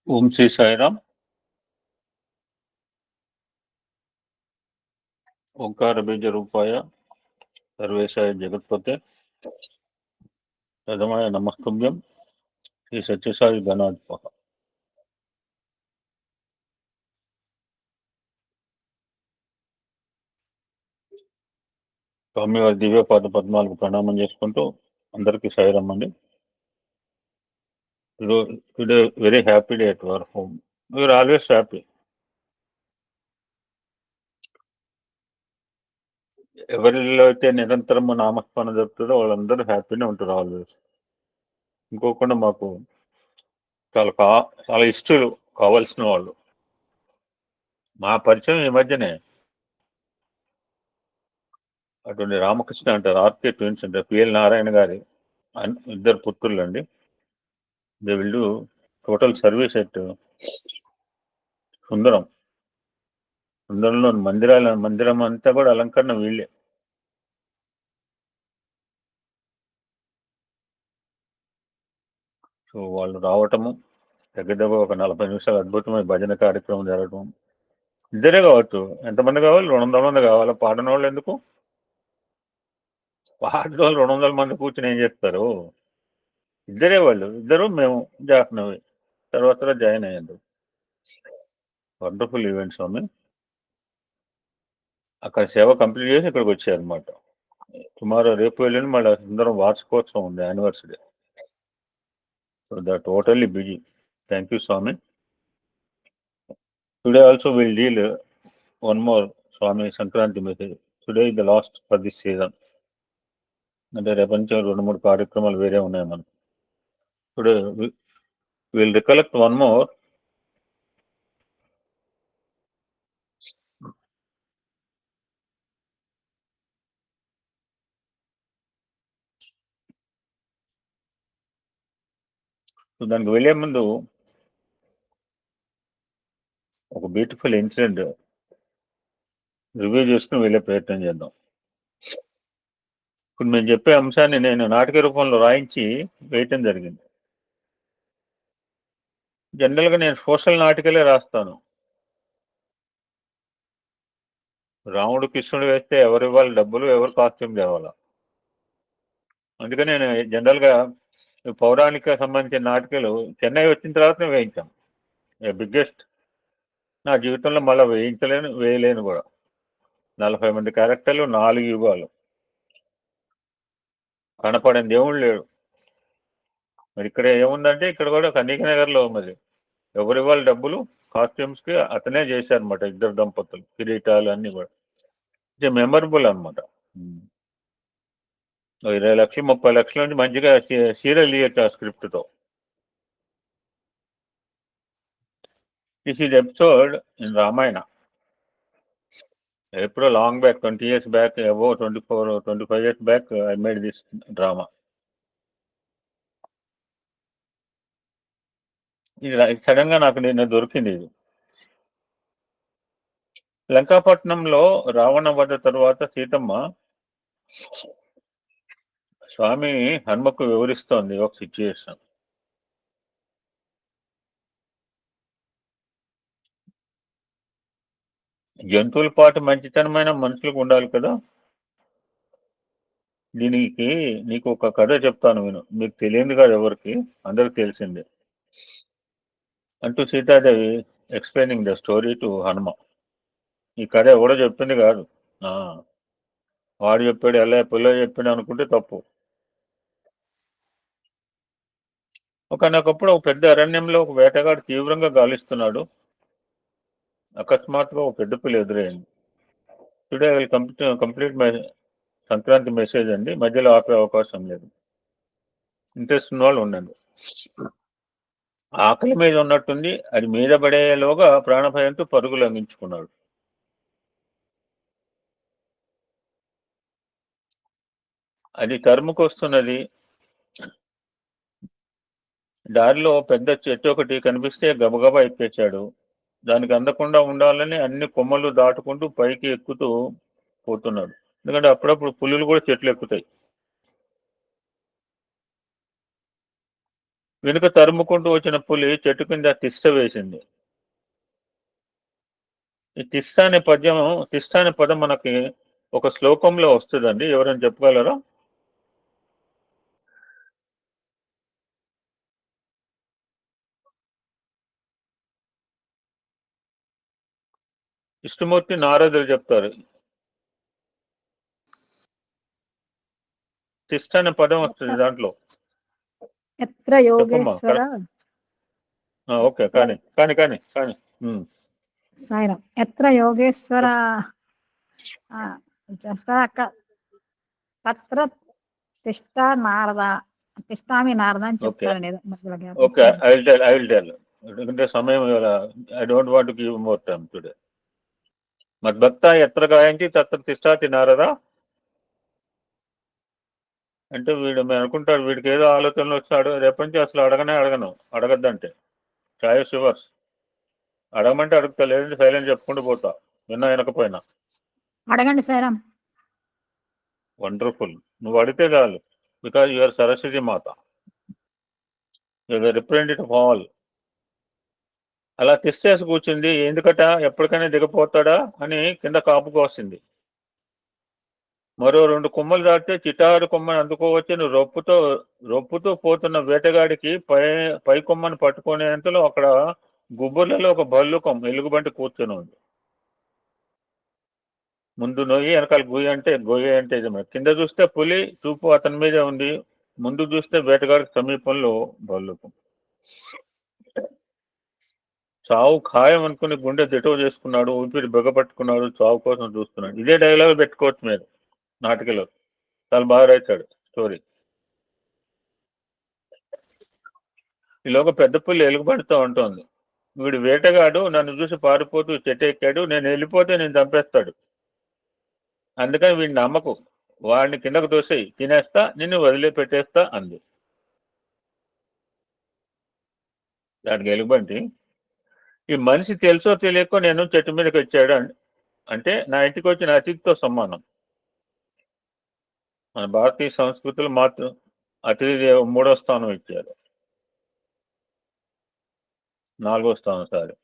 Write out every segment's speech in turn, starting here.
ఓం శ్రీ సాయిరామ్. ఓంకార బీజ రూపాయ సర్వేశాయ జగత్పతే తదమాయ నమస్తుభ్యం శ్రీ సత్యసాయి గణాధిప. స్వామివారి దివ్య పాద పద్మాలకు ప్రణామం చేసుకుంటూ అందరికీ సాయిరామ్ అండి. Today very happy day at our home. We are always happy. ఎవరిలో అయితే నిరంతరము నామస్మరణ జరుగుతుందో వాళ్ళందరూ హ్యాపీనే ఉంటారు ఆల్వేస్. ఇంకోకుండా మాకు చాలా ఇష్టలు కావాల్సిన వాళ్ళు. మా పరిచయం ఈ మధ్యనే అటువంటి రామకృష్ణ అంటారు, ఆర్కే ట్విన్స్ అంటారు, పిఎల్ నారాయణ గారి ఇద్దరు పుత్రులు అండి. They will do total service at Sundaram. సుందరంలో మందిరం అంతా కూడా అలంకరణ వీళ్ళే. సో వాళ్ళు రావటము, దగ్గర ఒక 40 నిమిషాలు అద్భుతమైన భజన కార్యక్రమం జరగటం. ఇద్దరే కావచ్చు, ఎంతమంది కావాలి? 200 మంది కావాలా? పాడిన వాళ్ళు ఎందుకు? పాడిన వాళ్ళు 200 మంది కూర్చుని ఏం చేస్తారు? ఇద్దరే వాళ్ళు, ఇద్దరు మేము జాహ్నవి తర్వాత జాయిన్ అయ్యారు. వండర్ఫుల్ ఈవెంట్ స్వామి. అక్కడ సేవ కంప్లీట్ చేసి ఇక్కడికి వచ్చారనమాట. టుమారో రేపు వెళ్ళిన మళ్ళీ సుందరం వార్షికోత్సవం ఉంది, anniversary. So they're totally busy. Thank you, Swami. Today also we'll deal one more Swami Sankranti message. Today is the last for this season. అంటే రేపటి 2-3 కార్యక్రమాలు వేరే ఉన్నాయి మనకు. Today will recollect one more. దానికి వెళ్ళే ముందు ఒక బ్యూటిఫుల్ ఇన్సిడెంట్ రివ్యూ చేసుకుని వెళ్ళే ప్రయత్నం చేద్దాం. ఇప్పుడు మేము చెప్పే అంశాన్ని నేను నాటక రూపంలో రాయించి వేయటం జరిగింది. జనరల్గా నేను సోషల్ నాటికలే రాస్తాను. రాముడు కృష్ణుడు వేస్తే ఎవరు ఇవ్వాలి డబ్బులు, ఎవరు కాస్ట్యూమ్ తేవాలా? అందుకని నేను జనరల్గా పౌరాణిక సంబంధించిన నాటకాలు చెన్నై వచ్చిన తర్వాత వేయించాం. బిగ్గెస్ట్ నా జీవితంలో మళ్ళీ వేయలేను కూడా. 40 మంది క్యారెక్టర్లు, 4 యుగాలు, కనపడని దేవుడు లేడు. మరి ఇక్కడ ఏముందంటే ఇక్కడ కూడా కనీక నగర్లో మరి ఎవరి వాళ్ళ డబ్బులు కాస్ట్యూమ్స్ కి అతనే చేశారనమాట. ఇద్దరు దంపతులు, కిరీటాలు అన్ని కూడా మెమరబుల్ అనమాట. 20 లక్షలు 30 లక్షల నుంచి మంచిగా సీరియల్ తీయచ్చు ఆ స్క్రిప్ట్ తో. This is episode in Ramayana. ఎప్పుడో long back, 20 years back, about 25 years back I made this drama. ఇది సడన్ గా నాకు నిన్న దొరికింది. ఇది లంకాపట్నంలో రావణ వధ తరువాత సీతమ్మ స్వామి హనుమకు వివరిస్తోంది ఒక సిచ్యుయేషన్. జంతువుల పాటు మంచితనమైన మనుషులకు ఉండాలి కదా. దీనికి నీకు ఒక కథ చెప్తాను విను, మీకు తెలియదు కాదు ఎవరికి, అందరికి తెలిసిందే అంటూ Sitadevi explaining the story to Hanuma. ఈ కథ ఎవడో చెప్పింది కాదు, వాడు చెప్పాడు, ఎలా పిల్ల చెప్పాడు అనుకుంటే తప్పు. ఒకనొకప్పుడు ఒక పెద్ద అరణ్యంలో ఒక వేటగాడు తీవ్రంగా గాలిస్తున్నాడు. అకస్మాత్తుగా ఒక పెద్ద పిల్ల ఎదురైంది. Today I will complete my Sankranti message అండి, మధ్యలో ఆపే అవకాశం లేదు. ఇంట్రెస్ట్ ఉన్న వాళ్ళు ఉండండి. ఆకలి మీద ఉన్నట్టుంది, అది మీద పడేలోగా ప్రాణభయంతో పరుగు లంఘించుకున్నాడు. అది తరుముకొస్తున్నది. దారిలో పెద్ద చెట్టు ఒకటి కనిపిస్తే గబగబా ఎక్కేశాడు. దానికి అందకుండా ఉండాలని అన్ని కొమ్మలు దాటుకుంటూ పైకి ఎక్కుతూ పోతున్నాడు. ఎందుకంటే అప్పుడప్పుడు పులులు కూడా చెట్లు ఎక్కుతాయి. వెనుక తరుముకుంటూ వచ్చిన పులి చెట్టు కింద తిష్ట వేసింది. ఈ తిష్ట అనే పదం మనకి ఒక శ్లోకంలో వస్తుందండి. ఎవరైనా చెప్పగలరా? విష్ణుమూర్తి, నారదులు చెప్తారు. తిష్ట అనే పదం వస్తుంది దాంట్లో. ఎత్ర యోగేశ్వర. ఓకే, కానీ కానీ కానీ కానీ సాయిరాం. ఎత్ర యోగేశ్వర చేస్తా అక్క. తత్ర తిష్ట నారద, తిష్టామి నారద అని చెప్తారండి. Okay, I will tell. ఎందుకంటే సమయం, I don't want to give more time today. మద్భక్త ఎత్ర గాయంతి తత్ర తిష్టాతి నారద అంటే వీడు అనుకుంటాడు, వీడికి ఏదో ఆలోచనలు వచ్చాడు, రేపటి నుంచి అసలు అడగద్దంటే చాయిస్ యువర్స్. అడగమంటే అడుగుతా, లేదంటే సైలెంట్ చెప్పుకుంటూ పోతా, వినకపోయినా. అడగండి సాయిరాం. వండర్ఫుల్. నువ్వు అడిగితే చాలు, because your Saraswati Mata, your the representative of all. అలా తిష్టేసి కూర్చుంది. ఎందుకట ఎప్పటికైనా దిగపోతాడా అని కింద కాపుకు వస్తుంది. మరో 2 కొమ్మలు దాటితే చిటారు కొమ్మని అందుకోవచ్చని రొప్పుతూ పోతున్న వేటగాడికి పై కొమ్మని పట్టుకునేంతలో అక్కడ గుబ్బుర్లలో ఒక భల్లుకం ఎలుగుబంటి కూర్చొని ఉంది. ముందు నొయ్యి, వెనకాల గొయ్యి అంటే నిజమే. కింద చూస్తే పులి చూపు అతని మీదే ఉంది. ముందు చూస్తే వేటగాడికి సమీపంలో భల్లుకం. చావు ఖాయం అనుకుని గుండె దిటవ చేసుకున్నాడు. ఊపిరి బిగపట్టుకున్నాడు. చావు కోసం చూస్తున్నాడు. ఇదే డైలాగ్ పెట్టుకోవచ్చు మీరు నాటికలో. చాలా బాగా రాశాడు స్టోరీ. ఈలోగా పెద్ద పుల్లి ఎలుగుబడితో ఉంటుంది. వీడు వేటగాడు నన్ను చూసి పారిపోతూ చెట్టెక్కాడు. నేను వెళ్ళిపోతే నేను చంపేస్తాడు. అందుకని వీడిని నమ్మకు, వాడిని కిందకు తోసేయి, తినేస్తా, నిన్ను వదిలిపెట్టేస్తా అంది. దానికి ఎలుగుబంటి, ఈ మనిషి తెలుసో తెలియకో నేను చెట్టు మీదకి వచ్చాడు అంటే నా ఇంటికి వచ్చిన అతిథితో సమానం. మన భారతీయ సంస్కృతిలో మాత్రం అతిథి 3వ స్థానం ఇచ్చారు, 4వ స్థానం. సారీ,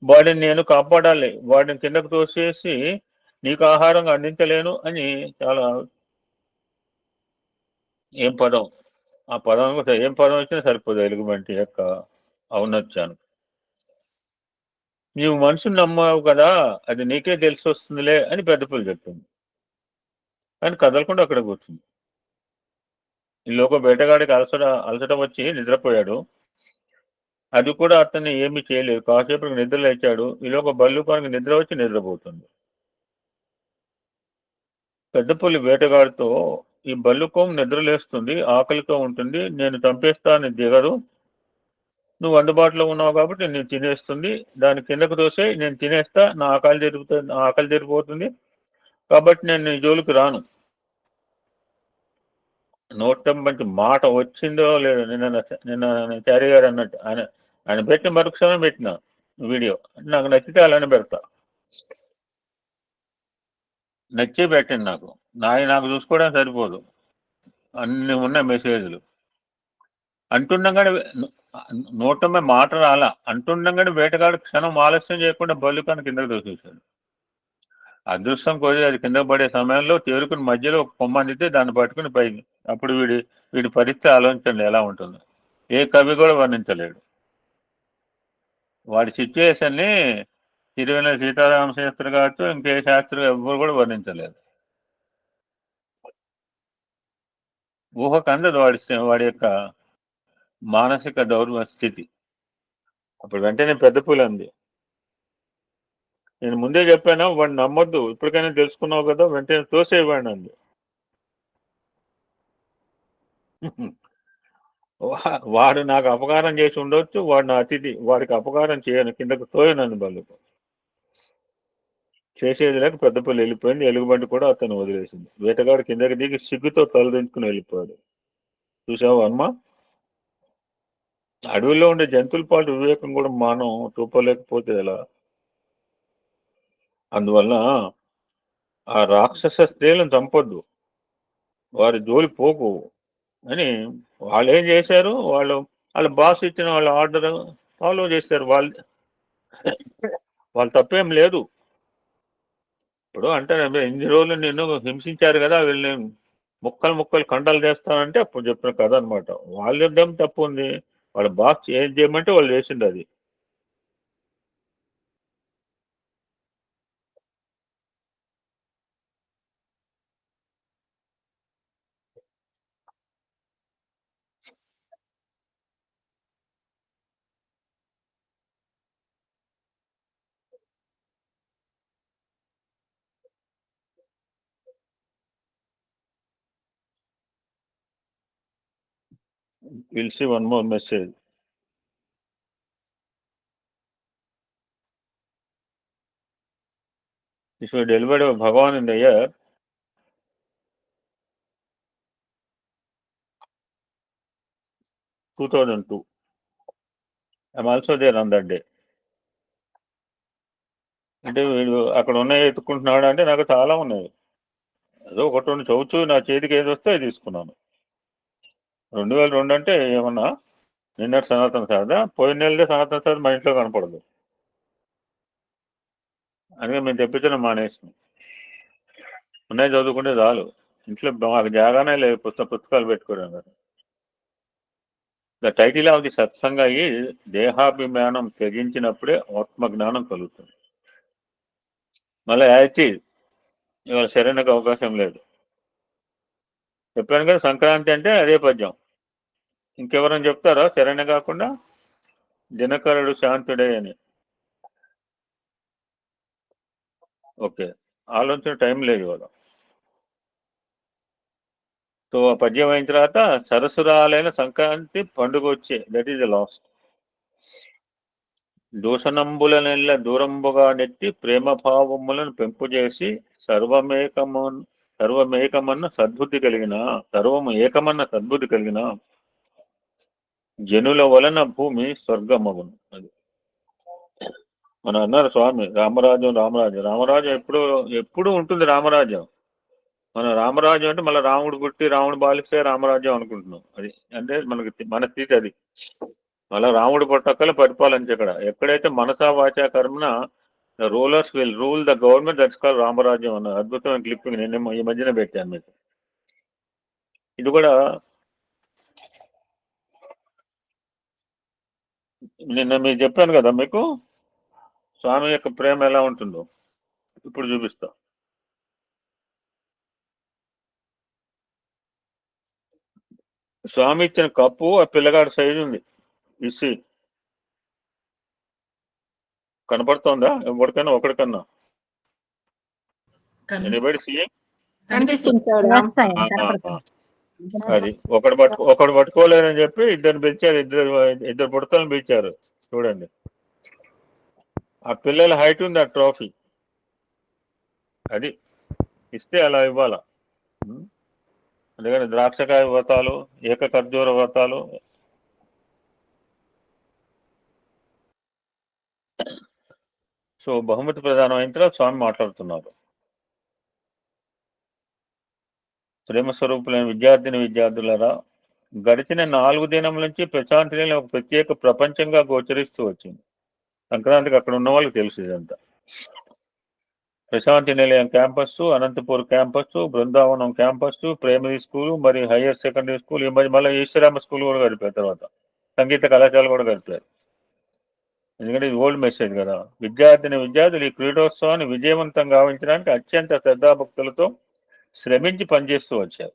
వాడిని నేను కాపాడాలి, వాడిని కిందకు తోసేసి నీకు ఆహారంగా అందించలేను అని. చాలా ఏం పదం, ఆ పదం ఏం పదం వచ్చినా సరిపోదు ఎలుగుబంటి యొక్క ఔన్నత్యాన్ని. నీవు మనుషుని నమ్మావు కదా, అది నీకే తెలిసి వస్తుందిలే అని పెద్ద పులి చెప్తుంది. కానీ కదలకుండా అక్కడ కూర్చుంది. ఈలోగా వేటగాడికి అలసట వచ్చి నిద్రపోయాడు. అది కూడా అతన్ని ఏమీ చేయలేదు. కాసేపటికి నిద్ర లేచాడు. ఈలోగా బల్లుకానికి నిద్ర వచ్చి నిద్రపోతుంది. పెద్ద పులి వేటగాడితో, ఈ బల్లుకోం నిద్రలేస్తుంది, ఆకలితో ఉంటుంది, నేను చంపేస్తాను దిగదు, నువ్వు అందుబాటులో ఉన్నావు కాబట్టి నేను తినేస్తుంది, దాని కిందకు తోసే నేను తినేస్తా, నా ఆకలి తీరిపోతుంది, కాబట్టి నేను నీ జోలికి రాను. నోటంబంటి మాట వచ్చిందో లేదో, నిన్న చారి గారు అన్నట్టు ఆయన పెట్టిన మరుక్షణం పెట్టిన వీడియో నాకు నచ్చితే అలానే పెడతా. నచ్చే పెట్టండి నాకు చూసుకోవడానికి సరిపోదు, అన్ని ఉన్నాయి మెసేజ్లు. అంటుండగానే నోటమే మాట రాలా, అంటుండగానే వేటగాడు క్షణం ఆలస్యం చేయకుండా బల్లుకాన్ని కిందకు దోసేశాడు. అదృష్టం కొద్ది అది కింద పడే సమయంలో తేరుకుని మధ్యలో ఒక కొమ్మ అందితే దాన్ని పట్టుకుని పైకి. అప్పుడు వీడి పరిస్థితి ఆలోచించండి ఎలా ఉంటుందో. ఏ కవి కూడా వర్ణించలేడు వాడి సిచ్యువేషన్ ని. తిరువెన్నెల సీతారామ శాస్త్రి కావచ్చు, ఇంకే శాస్త్రి ఎవ్వరు కూడా వర్ణించలేదు. ఊహకు అందదు వాడి యొక్క మానసిక దౌర్వ స్థితి. అప్పుడు వెంటనే పెద్ద పూలు అంది, నేను ముందే చెప్పాను వాడిని నమ్మొద్దు, ఇప్పటికైనా తెలుసుకున్నావు కదా, వెంటనే తోసేవాడిని అంది. వాడు నాకు అపకారం చేసి ఉండొచ్చు, వాడు నా అతిథి, వాడికి అపకారం చేయను, కిందకు తోయనన్ను బల్లుకు. చేసేది లేక పెద్ద పుల్లి వెళ్ళిపోయింది. ఎలుగుబంటి కూడా అతను వదిలేసింది. వేటగాడు కిందకి దిగి సిగ్గుతో తలదించుకుని వెళ్ళిపోయాడు. చూసావా అమ్మా, అడవిలో ఉండే జంతువుల పాటు వివేకం కూడా మనం చూపలేకపోతే ఎలా? అందువల్ల ఆ రాక్షస స్త్రీలను చంపొద్దు, వారి జోలి పోకు అని. వాళ్ళు ఏం చేశారు, వాళ్ళు వాళ్ళ బాస్ ఇచ్చిన వాళ్ళ ఆర్డర్ ఫాలో చేశారు. వాళ్ళు తప్పేం లేదు. ఇప్పుడు అంటే ఇన్ని రోజులు నిన్ను హింసించారు కదా, వీళ్ళని ముక్కలు ఖండాలు చేస్తానంటే అప్పుడు చెప్పిన కథ అనమాట. వాళ్ళేం తప్పు ఉంది, వాళ్ళ బాస్ ఏం చేయమంటే వాళ్ళు చేసిండు అది. We'll see one more message. If you delivered a Bhagavan in the year 2002, I'm also there on that day. అంటే వీడు అక్కడ ఉన్నాయి ఎత్తుకుంటున్నాడు అంటే నాకు చాలా ఉన్నాయి. ఏదో ఒకటి రెండు చదువుతూ నా చేతికి ఏది వస్తే అది తీసుకున్నాను. 2002 అంటే ఏమన్నా నిన్నటి సనాతన సారదా, పోయిన నెలదే సనాతన సార్ మా ఇంట్లో కనపడదు. అందుకే మేము తెప్పించడం మానేసినాం. ఉన్నాయి చదువుకుంటే చాలు. ఇంట్లో మాకు జాగానే లేదు పుస్తకాలు పెట్టుకోవడం కదా. ద టైటిల్ ఆఫ్ ది సత్సంగ ఈ దేహాభిమానం త్యజించినప్పుడే ఆత్మజ్ఞానం కలుగుతుంది. మళ్ళీ యాక్టి ఇవాళ శరణకు అవకాశం లేదు. చెప్పాను కదా సంక్రాంతి అంటే అదే పద్యం. ఇంకెవరైనా చెప్తారా శరణ్య కాకుండా? దినకరుడు శాంతుడే అని. ఓకే, ఆలోచన టైం లేదు ఇవాళ. సో ఆ పద్యం అయిన తర్వాత సరసురాలైన సంక్రాంతి పండుగ వచ్చే, దట్ ఈస్ ద లాస్ట్. దూషణంబులనెల్ల దూరంబుగా నెట్టి ప్రేమభావములను పెంపు చేసి సర్వమేకమన్న సద్బుద్ధి కలిగిన జనుల వలన భూమి స్వర్గమగును. అది మన అన్నారు స్వామి. రామరాజ్యం ఎప్పుడు ఉంటుంది రామరాజ్యం. మన రామరాజ్యం అంటే మళ్ళీ రాముడు పుట్టి రాముడు పాలిస్తే రామరాజ్యం అనుకుంటున్నాం. అది అంటే మన స్థితి అది. మళ్ళీ రాముడు పుట్టక్కల పరిపాలించక్కడ. ఎక్కడైతే మనసా వాచా కర్మన rulers will rule the government, that's call రామరాజ్యం అన్న అద్భుతమైన క్లిప్పింగ్ నేను ఈ మధ్యన పెట్టాను మీకు. ఇది కూడా నిన్న మీకు చెప్పాను కదా మీకు స్వామి యొక్క ప్రేమ ఎలా ఉంటుందో. ఇప్పుడు చూపిస్తా. స్వామి ఇచ్చిన కప్పు ఆ పిల్లగాడి సైజు ఉంది. ఇసి కనపడుతోందా ఎవరికైనా ఒకరికన్నా? Anybody seeing? కనిపిస్తుంది సార్. అది ఒకడు పట్టుకోలేదని చెప్పి ఇద్దరు పిలిచారు. ఇద్దరు పుడతలను పిలిచారు. చూడండి, ఆ పిల్లల హైట్ ఉంది ఆ ట్రోఫీ. అది ఇస్తే అలా ఇవ్వాల. అందుకని ద్రాక్షకాయ వ్రతాలు, ఏక ఖర్జూర వ్రతాలు. సో బహుమతి ప్రధానం అయిన తర్వాత స్వామి మాట్లాడుతున్నారు. ప్రేమ స్వరూపులైన విద్యార్థులారా, గడిచిన 4 దినముల నుంచి ప్రశాంతి నిలయం ఒక ప్రత్యేక ప్రపంచంగా గోచరిస్తూ వచ్చింది. సంక్రాంతికి అక్కడ ఉన్న వాళ్ళకి తెలుసు ఇదంతా. ప్రశాంతి నిలయం campus, Anantapur campus, Brindavanam campus, primary school మరియు హైయర్ సెకండరీ స్కూల్, ఈ మధ్య మళ్ళీ ఈశ్వరామ స్కూల్ కూడా కలిపారు. తర్వాత సంగీత కళాశాల కూడా కలిపారు. ఎందుకంటే ఇది ఓల్డ్ మెసేజ్ కదా. విద్యార్థులు ఈ క్రీడోత్సవాన్ని విజయవంతం గావించడానికి అత్యంత శ్రద్ధాభక్తులతో శ్రమించి పనిచేస్తూ వచ్చారు.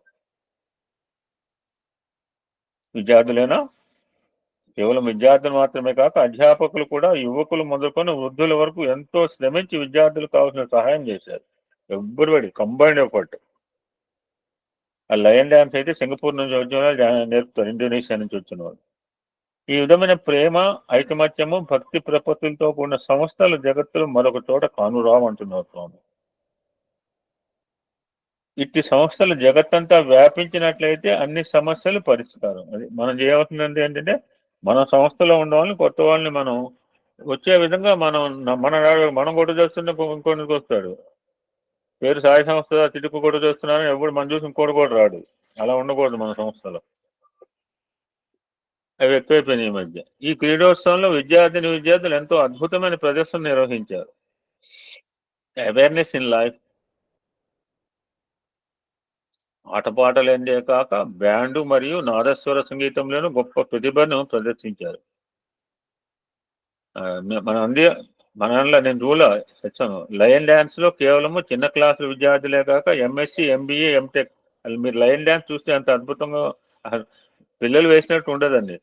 విద్యార్థులేనా, కేవలం విద్యార్థులు మాత్రమే కాక అధ్యాపకులు కూడా యువకులు మొదలుకొని వృద్ధుల వరకు ఎంతో శ్రమించి విద్యార్థులకు కావాల్సిన సహాయం చేశారు. Everybody combined effort. ఆ లయన్ డ్యాన్స్ అయితే సింగపూర్ నుంచి వచ్చిన వాళ్ళు నేర్పుతారు, ఇండోనేషియా నుంచి వచ్చిన వాళ్ళు. ఈ విధమైన ప్రేమ, ఐకమత్యము, భక్తి ప్రపత్తులతో కూడిన సంస్థలు జగత్తులు మరొక చోట కానురావు అంటున్నారు స్వామి. ఇట్టి సంస్థలు జగత్తంతా వ్యాపించినట్లయితే అన్ని సమస్యలు పరిష్కారం. అది మనం చేయవలసింది ఏంటంటే మన సంస్థలో ఉన్న వాళ్ళని, కొత్త వాళ్ళని మనం వచ్చే విధంగా మనం కూడా చేస్తుంటే ఇంకొకరికి వస్తాడు. పేరు సాయి సంస్థ తిడుకు కూడా చేస్తున్నారని ఎవడు మనం చూసి ఇంకోటి కూడా రాడు. అలా ఉండకూడదు మన సంస్థలో. అవి ఎక్కువైపోయినాయి ఈ మధ్య. ఈ క్రీడోత్సవంలో విద్యార్థులు ఎంతో అద్భుతమైన ప్రదర్శన నిర్వహించారు. అవేర్నెస్ ఇన్ లైఫ్, ఆటపాటలందే కాక బ్యాండు మరియు నాదస్వర సంగీతంలోనూ గొప్ప ప్రతిభను ప్రదర్శించారు. మనలో నేను వచ్చాను. లయన్ డాన్స్ లో కేవలము చిన్న క్లాసుల విద్యార్థులే కాక ఎంఎస్సి, ఎంబీఏ, ఎంటెక్, మీరు లయన్ డాన్స్ చూస్తే అంత అద్భుతంగా పిల్లలు వేసినట్టు ఉండదండి.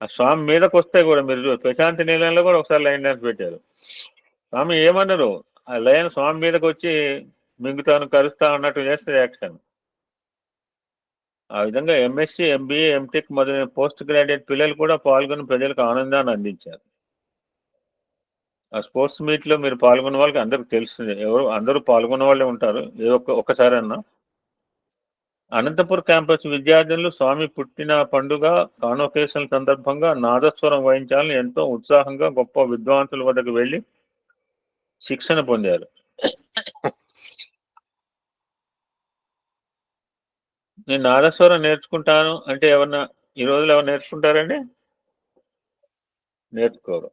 ఆ స్వామి మీదకి వస్తే కూడా మీరు ప్రశాంతి నీలంలో కూడా ఒకసారి లయన్ డాన్స్ పెట్టారు. స్వామి ఏమన్నారు, ఆ లయన్ స్వామి మీదకి వచ్చి మింగుతాను కరుస్తా అన్నట్టు చేస్తే యాక్షన్. ఆ విధంగా ఎంఎస్సి, ఎంబీఏ, ఎంటెక్ మొదలైన పోస్ట్ గ్రాడ్యుయేట్ పిల్లలు కూడా పాల్గొని ప్రజలకు ఆనందాన్ని అందించారు. ఆ స్పోర్ట్స్ మీట్ లో మీరు పాల్గొన్న వాళ్ళకి అందరికి తెలుస్తుంది, అందరూ పాల్గొన్న వాళ్ళే ఉంటారు ఒక్కసారన్నా. అనంతపూర్ క్యాంపస్ విద్యార్థులు స్వామి పుట్టిన పండుగ కాన్వకేషన్ సందర్భంగా నాదస్వరం వహించాలని ఎంతో ఉత్సాహంగా గొప్ప విద్వాంసుల వద్దకు వెళ్లి శిక్షణ పొందారు. నేను నాదస్వరం నేర్చుకుంటాను అంటే ఈ రోజులు ఎవరు నేర్చుకుంటారండి? నేర్చుకోరు.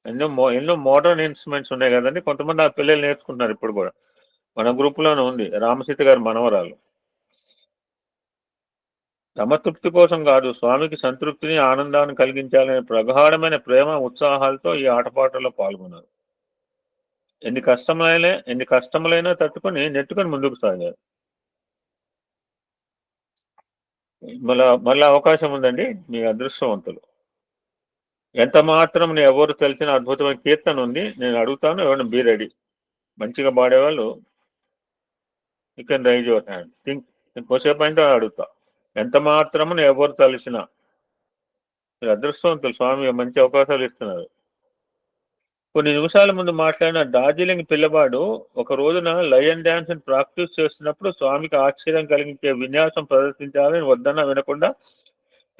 ఎన్నో మోడర్న్ ఇన్స్ట్రుమెంట్స్ ఉన్నాయి కదండి, కొంతమంది ఆ పిల్లలు నేర్చుకుంటున్నారు ఇప్పుడు కూడా. మన గ్రూప్ లోనే ఉంది రామసీత గారి మనవరాలు. తమ తృప్తి కోసం కాదు, స్వామికి సంతృప్తిని, ఆనందాన్ని కలిగించాలనే ప్రగాఢమైన ప్రేమ ఉత్సాహాలతో ఈ ఆటపాటల్లో పాల్గొన్నారు. ఎన్ని కష్టములైనా తట్టుకొని నెట్టుకొని ముందుకు సాగారు. మళ్ళా అవకాశం ఉందండి, మీ అదృష్టవంతులు. ఎంత మాత్రం ఎవరు తెలిసిన అద్భుతమైన కీర్తన ఉంది, నేను అడుగుతాను, ఎవరైనా బీ రెడీ. మంచిగా పాడేవాళ్ళు you can raise your hand. ఇంకోసేపు అయితే అడుగుతా. ఎంత మాత్రమును ఎవరు తలిసిన. మీరు అదృష్టవంతులు, స్వామి మంచి అవకాశాలు ఇస్తున్నారు. కొన్ని నిమిషాల ముందు మాట్లాడిన డార్జిలింగ్ పిల్లవాడు ఒక రోజున లయన్ డాన్స్ ప్రాక్టీస్ చేస్తున్నప్పుడు స్వామికి ఆశ్చర్యం కలిగించే విన్యాసం ప్రదర్శించాలని వద్దన్నా వినకుండా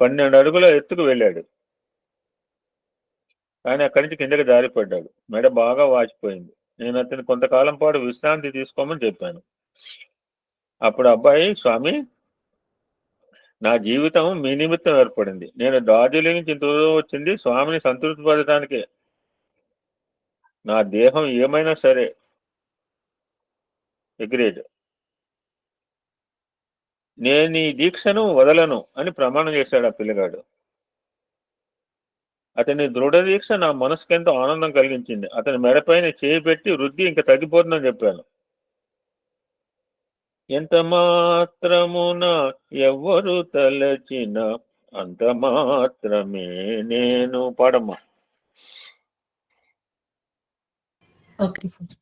12 అడుగుల ఎత్తుకు వెళ్ళాడు. కానీ అక్కడి నుంచి కిందకి జారిపడ్డాడు. మెడ బాగా వాచిపోయింది. నేను అతను కొంతకాలం పాటు విశ్రాంతి తీసుకోమని చెప్పాను. అప్పుడు అబ్బాయి, స్వామి, నా జీవితం మీ నిమిత్తం ఏర్పడింది. నేను డార్జిలింగ్ నుంచి ఇంత దూరం వచ్చింది స్వామిని సంతృప్తిపరచడానికి. నా దేహం ఏమైనా సరే. అగ్రీడ్. నేను ఈ దీక్షను వదలను అని ప్రమాణం చేశాడు ఆ పిల్లగాడు. అతని దృఢ దీక్ష నా మనసుకెంతో ఆనందం కలిగించింది. అతని మెడపైన చేయి పెట్టి వృద్ధి ఇంకా తగ్గిపోతుందని చెప్పాను. ఎంత మాత్రమున ఎవ్వరు తలచిన అంత మాత్రమే నేను. పాడమ్మా. Okay sir.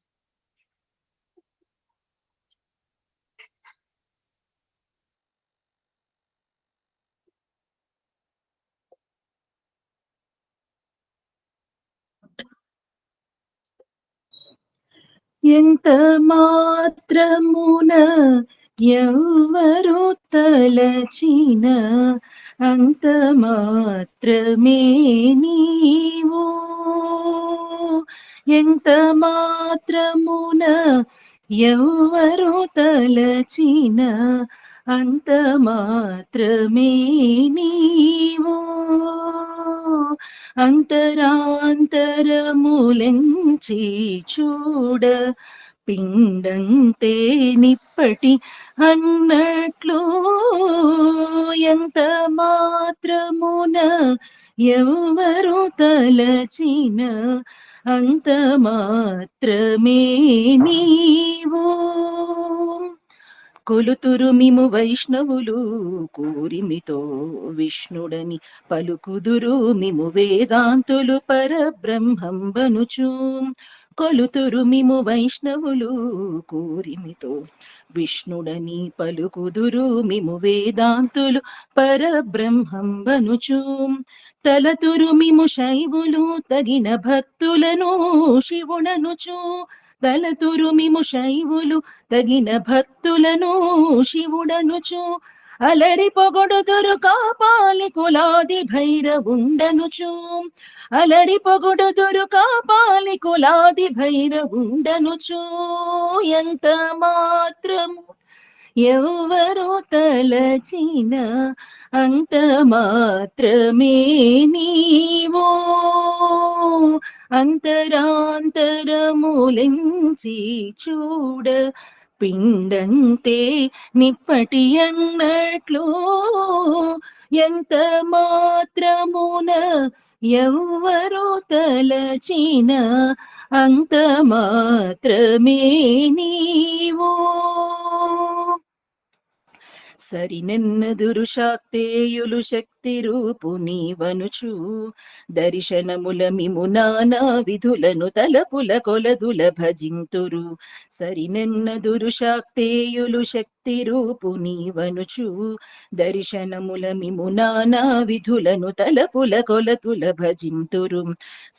ఎంత మాత్రమున ఎవ్వరు తలచిన అంత మాత్రమే నీవు. ఎంత మాత్రమున ఎవ్వరు తలచిన అంత మాత్రమే నీవు. అంతరాంతరములెంచి చూడ పిండంతే నిప్పటి అన్నట్లు ఎంత మాత్రమున ఎవరు తలచిన అంత మాత్రమే నీవు. కొలుతురు మిము వైష్ణవులు కూరిమితో విష్ణుడని పలుకుదురు మిము వేదాంతులు పరబ్రహ్మంబనుచు. కొలుతురు మిము వైష్ణవులు కూరిమితో విష్ణుడని పలుకుదురు మిము వేదాంతులు పరబ్రహ్మంబనుచు. తలతురు మిము శైవులు తగిన భక్తులను శివుడనుచు. తలతురు మిము శైవులు తగిన భక్తులను శివుడనుచు. అలరి పొగొడుదురు కాపాలి కులాది భైరవుండనుచు. అలరి పొగొడుదురు కాపాలి కులాది భైరవుండనుచు. ఎంత మాత్రము ఎవరు తలచిన అంత మాత్రమే నీవో అంతరాంతరములెంచి చూడ పిండంతే నిప్పటి అన్నట్లు ఎంత మాత్రమున ఎవ్వరు తలచిన అంత మాత్రమే నీవో సరినెన్నదురు శాక్తేయులు శక్తి రూపు నీవనుచు దర్శనముల మిము నానా విధులను తలపుల కొలదుల భజింతురు సరినెన్నదురు శాక్తేయులు శక్తి రూపు నీవనుచు దర్శనముల మిము నానా విధులను తలపుల కొలతుల భజింతురు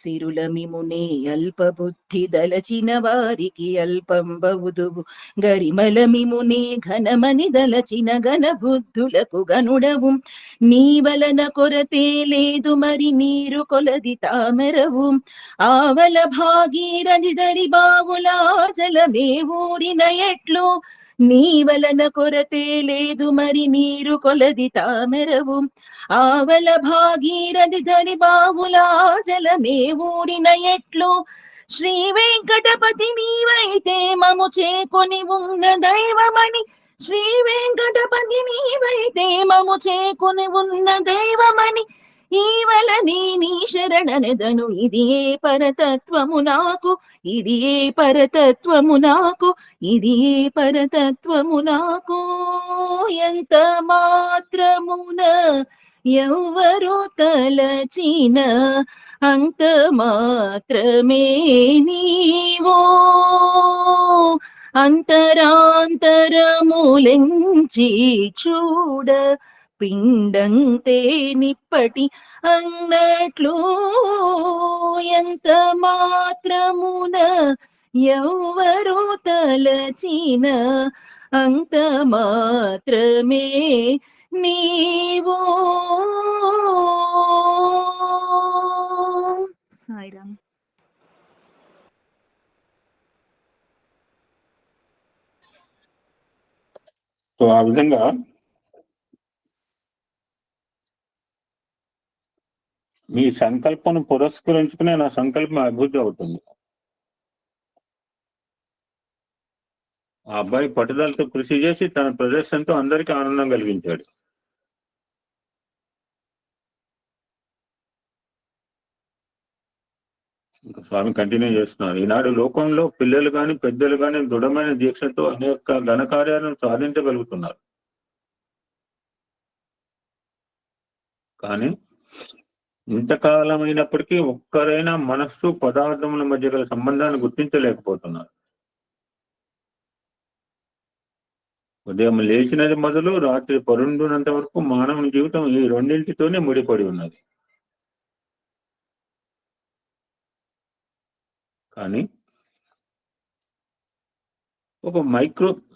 సిరుల మిమునే అల్పబుద్ధి దలచిన వారికి అల్పంబవుదువు గరిమల మిమునే ఘనమని దలచిన గణ బుద్ధులకు గనుడవు నీ వలన కొరతే లేదు మరి నీరు కొలది తామెరవు ఆవల భాగీరథి దరి బావులా జలమే ఊరిన ఎట్లు నీ వలన కొరతే లేదు మరి నీరు కొలది తామెరవు ఆవల భాగీరథి దరి బావులా జలమే ఊరిన ఎట్లు శ్రీ వెంకటపతి నీవైతే మము చేకొని ఉన్న దైవమని శ్రీ వెంకటపతి నీవైతే మము చేకొని ఉన్న దైవమని ఈవల నీ శరణనెదను ఇది ఏ పరతత్వము నాకు ఇది ఏ పరతత్వము నాకు ఇది ఏ పరతత్వము నాకు ఎంత మాత్రమున ఎవ్వరు తలచిన అంత మాత్రమే నీవో అంతరాంతరములెంచి చూడ పిండంతే నిప్పటి అన్నట్లు ఎంత మాత్రమున ఎవ్వరు తలచిన అంత మాత్రమే నీవో సాయిరామ్. సో ఆ విధంగా మీ సంకల్పం పురస్కరించుకునే నా సంకల్పం అభివృద్ధి అవుతుంది. ఆ అబ్బాయి పట్టుదలతో కృషి చేసి తన ప్రదర్శనతో అందరికీ ఆనందం కలిగించాడు. స్వామి కంటిన్యూ చేస్తున్నారు. ఈనాడు లోకంలో పిల్లలు కానీ పెద్దలు కానీ దృఢమైన దీక్షతో అనేక ఘనకార్యాలను సాధించగలుగుతున్నారు. కానీ ఇంతకాలమైనప్పటికీ ఒక్కరైనా మనస్సు పదార్థముల మధ్య గల సంబంధాన్ని గుర్తించలేకపోతున్నారు. ఉదయం లేచినది మొదలు రాత్రి పరుండునంత వరకు మానవుని జీవితం ఈ రెండింటితోనే ముడిపడి ఉన్నది. కానీ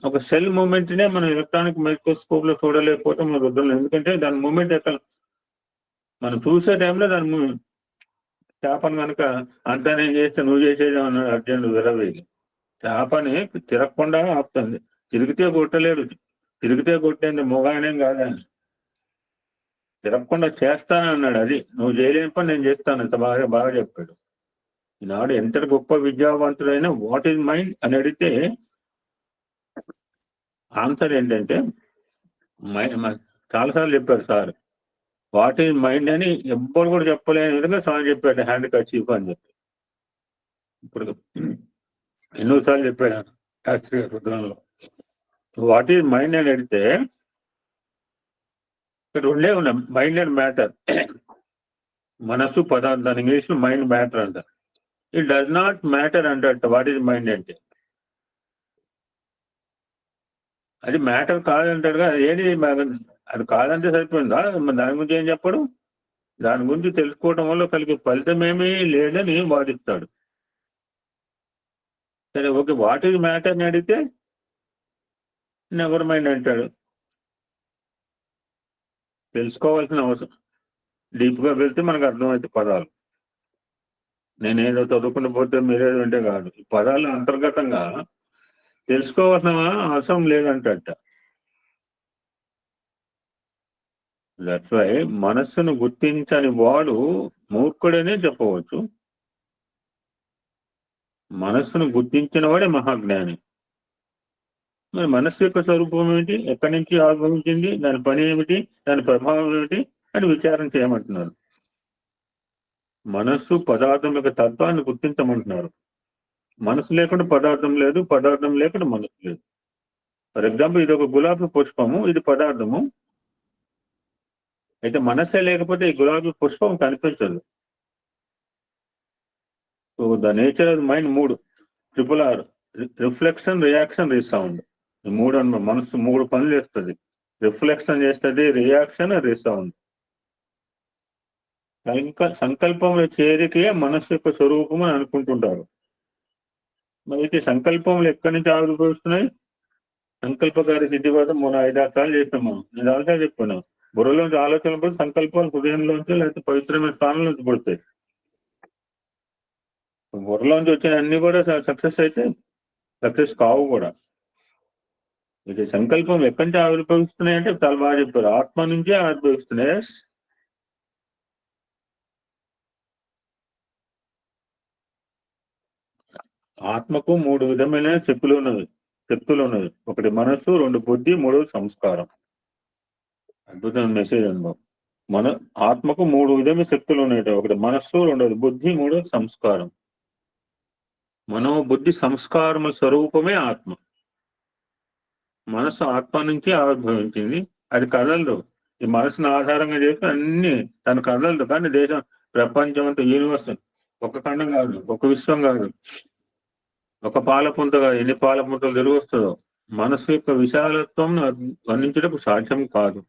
ఒక సెల్ మూమెంట్నే మనం ఎలక్ట్రానిక్ మైక్రోస్కోప్ లో చూడలేకపోతాం మన రుద్రంలో. ఎందుకంటే దాని మూమెంట్ ఎక్కడ మనం చూసే టైంలో దాని చేపను కనుక అంతా నేను చేస్తే నువ్వు చేసేది అన్నాడు అర్జునుడు విరవేగి. చేపని తిరగకుండా ఆపుతుంది. తిరిగితే కొట్టలేడు, తిరిగితే కొట్టేంది మొగాయనేం కాదని తిరగకుండా చేస్తానన్నాడు. అది నువ్వు చేయలేని పని నేను చేస్తాను. ఇంత బాగా చెప్పాడు. ఈనాడు ఎంత గొప్ప విద్యావంతుడైనా వాట్ ఈజ్ మైండ్ అని అడిగితే ఆన్సర్ ఏంటంటే చాలాసార్లు చెప్పారు సార్, వాట్ ఈజ్ మైండ్ అని ఎవ్వరు కూడా చెప్పలేని విధంగా స్వామి చెప్పాడు. హ్యాండ్ కర్చీఫ్ అని చెప్పి ఇప్పుడు ఎన్నోసార్లు చెప్పాడు శాస్త్రి గారు రుద్రంలో. వాట్ ఈజ్ మైండ్ అని అడిగితే ఇక్కడ రెండే ఉన్నాయి, మైండ్ అండ్ మ్యాటర్. మనస్సు పదార్థాన్ని ఇంగ్లీష్ లో మైండ్ మ్యాటర్ అంటారు. ఇట్ డస్ నాట్ మ్యాటర్ అంటట. వాట్ ఈజ్ మైండ్ అంటే అది మ్యాటర్ కాదంటాడు కదా. ఏది అది కాదంటే సరిపోయిందా? దాని గురించి ఏం చెప్పడు. దాని గురించి తెలుసుకోవడం వల్ల కలిగే ఫలితమేమీ లేదని వాదిస్తాడు. సరే ఓకే, వాట్ ఈజ్ మ్యాటర్ అని అడిగితే నెవర్ మైండ్ అంటాడు. తెలుసుకోవాల్సిన అవసరం డీప్గా వెళ్తే మనకు అర్థమైతే పదాలు. నేనేదో చదువుకుని పోతే మీరేదో అంటే కాదు. ఈ పదాలు అంతర్గతంగా తెలుసుకోవాల్సిన అవసరం లేదంటట. దట్స్ వై మనస్సును గుర్తించని వాడు మూర్ఖుడనే చెప్పవచ్చు. మనస్సును గుర్తించిన వాడే మహాజ్ఞాని. మరి మనస్సు యొక్క స్వరూపం ఏమిటి, ఎక్కడి నుంచి ఆవిర్భవించింది, దాని పని ఏమిటి, దాని ప్రభావం ఏమిటి అని విచారం చేయమంటున్నారు. మనస్సు పదార్థం యొక్క తత్వాన్ని గుర్తించమంటున్నారు. మనసు లేకుండా పదార్థం లేదు, పదార్థం లేకుండా మనసు లేదు. ఫర్ ఎగ్జాంపుల్, ఇది ఒక గులాబీ పుష్పము, ఇది పదార్థము. అయితే మనస్సే లేకపోతే ఈ గులాబీ పుష్పం కనిపించదు. So the nature of mind 3 RRR: reflection, reaction, resound. ఈ 3 అన్నమాట. మనసు 3 పనులు చేస్తుంది. రిఫ్లెక్షన్ చేస్తుంది, రియాక్షన్, రీసౌండ్. సంకల్పముల చేరికే మనస్సు యొక్క స్వరూపం అని అనుకుంటుంటారు. మరి అయితే సంకల్పములు ఎక్కడి నుంచి ఆవిర్భవిస్తున్నాయి? సంకల్పకారి సిద్ధివాదం మొన్న 5-6 సార్లు చేసినాము. నేను ఆలోచన చెప్పుకున్నా. బుర్రలోంచి ఆలోచన పడి సంకల్పాలు హృదయంలోంచి లేకపోతే పవిత్రమైన స్థానంలోంచి పడతాయి. బుర్రలోంచి వచ్చిన అన్ని కూడా సక్సెస్ అయితే సక్సెస్ కావు కూడా. ఇది సంకల్పం ఎక్కడి నుంచి ఆవిర్భవిస్తున్నాయి అంటే చాలా బాగా చెప్పారు. ఆత్మ నుంచే ఆవిర్భవిస్తున్నాయి. ఆత్మకు 3 విధమైన శక్తులు ఉన్నవి. ఒకటి మనస్సు, 2 బుద్ధి, 3 సంస్కారం. అద్భుతమైన మెసేజ్ అనుభవం. ఆత్మకు 3 విధమైన శక్తులు ఉన్నాయి. ఒకటి మనస్సు, 2 బుద్ధి, 3 సంస్కారం. బుద్ధి సంస్కారముల స్వరూపమే ఆత్మ. మనస్సు ఆత్మ నుంచి ఆవిర్భవించింది. అది కదలదు. ఈ మనసును ఆధారంగా చేసి అన్ని తను కదలదు. కానీ ప్రపంచం అంతా యూనివర్స్, ఒక ఖండం కాదు, ఒక విశ్వం కాదు, ఒక పాలపుంత కాదు, ఎన్ని పాలపుంతలు తిరిగి వస్తుందో. మనసు యొక్క విశాలత్వం వర్ణించడం సాధ్యం కాదు.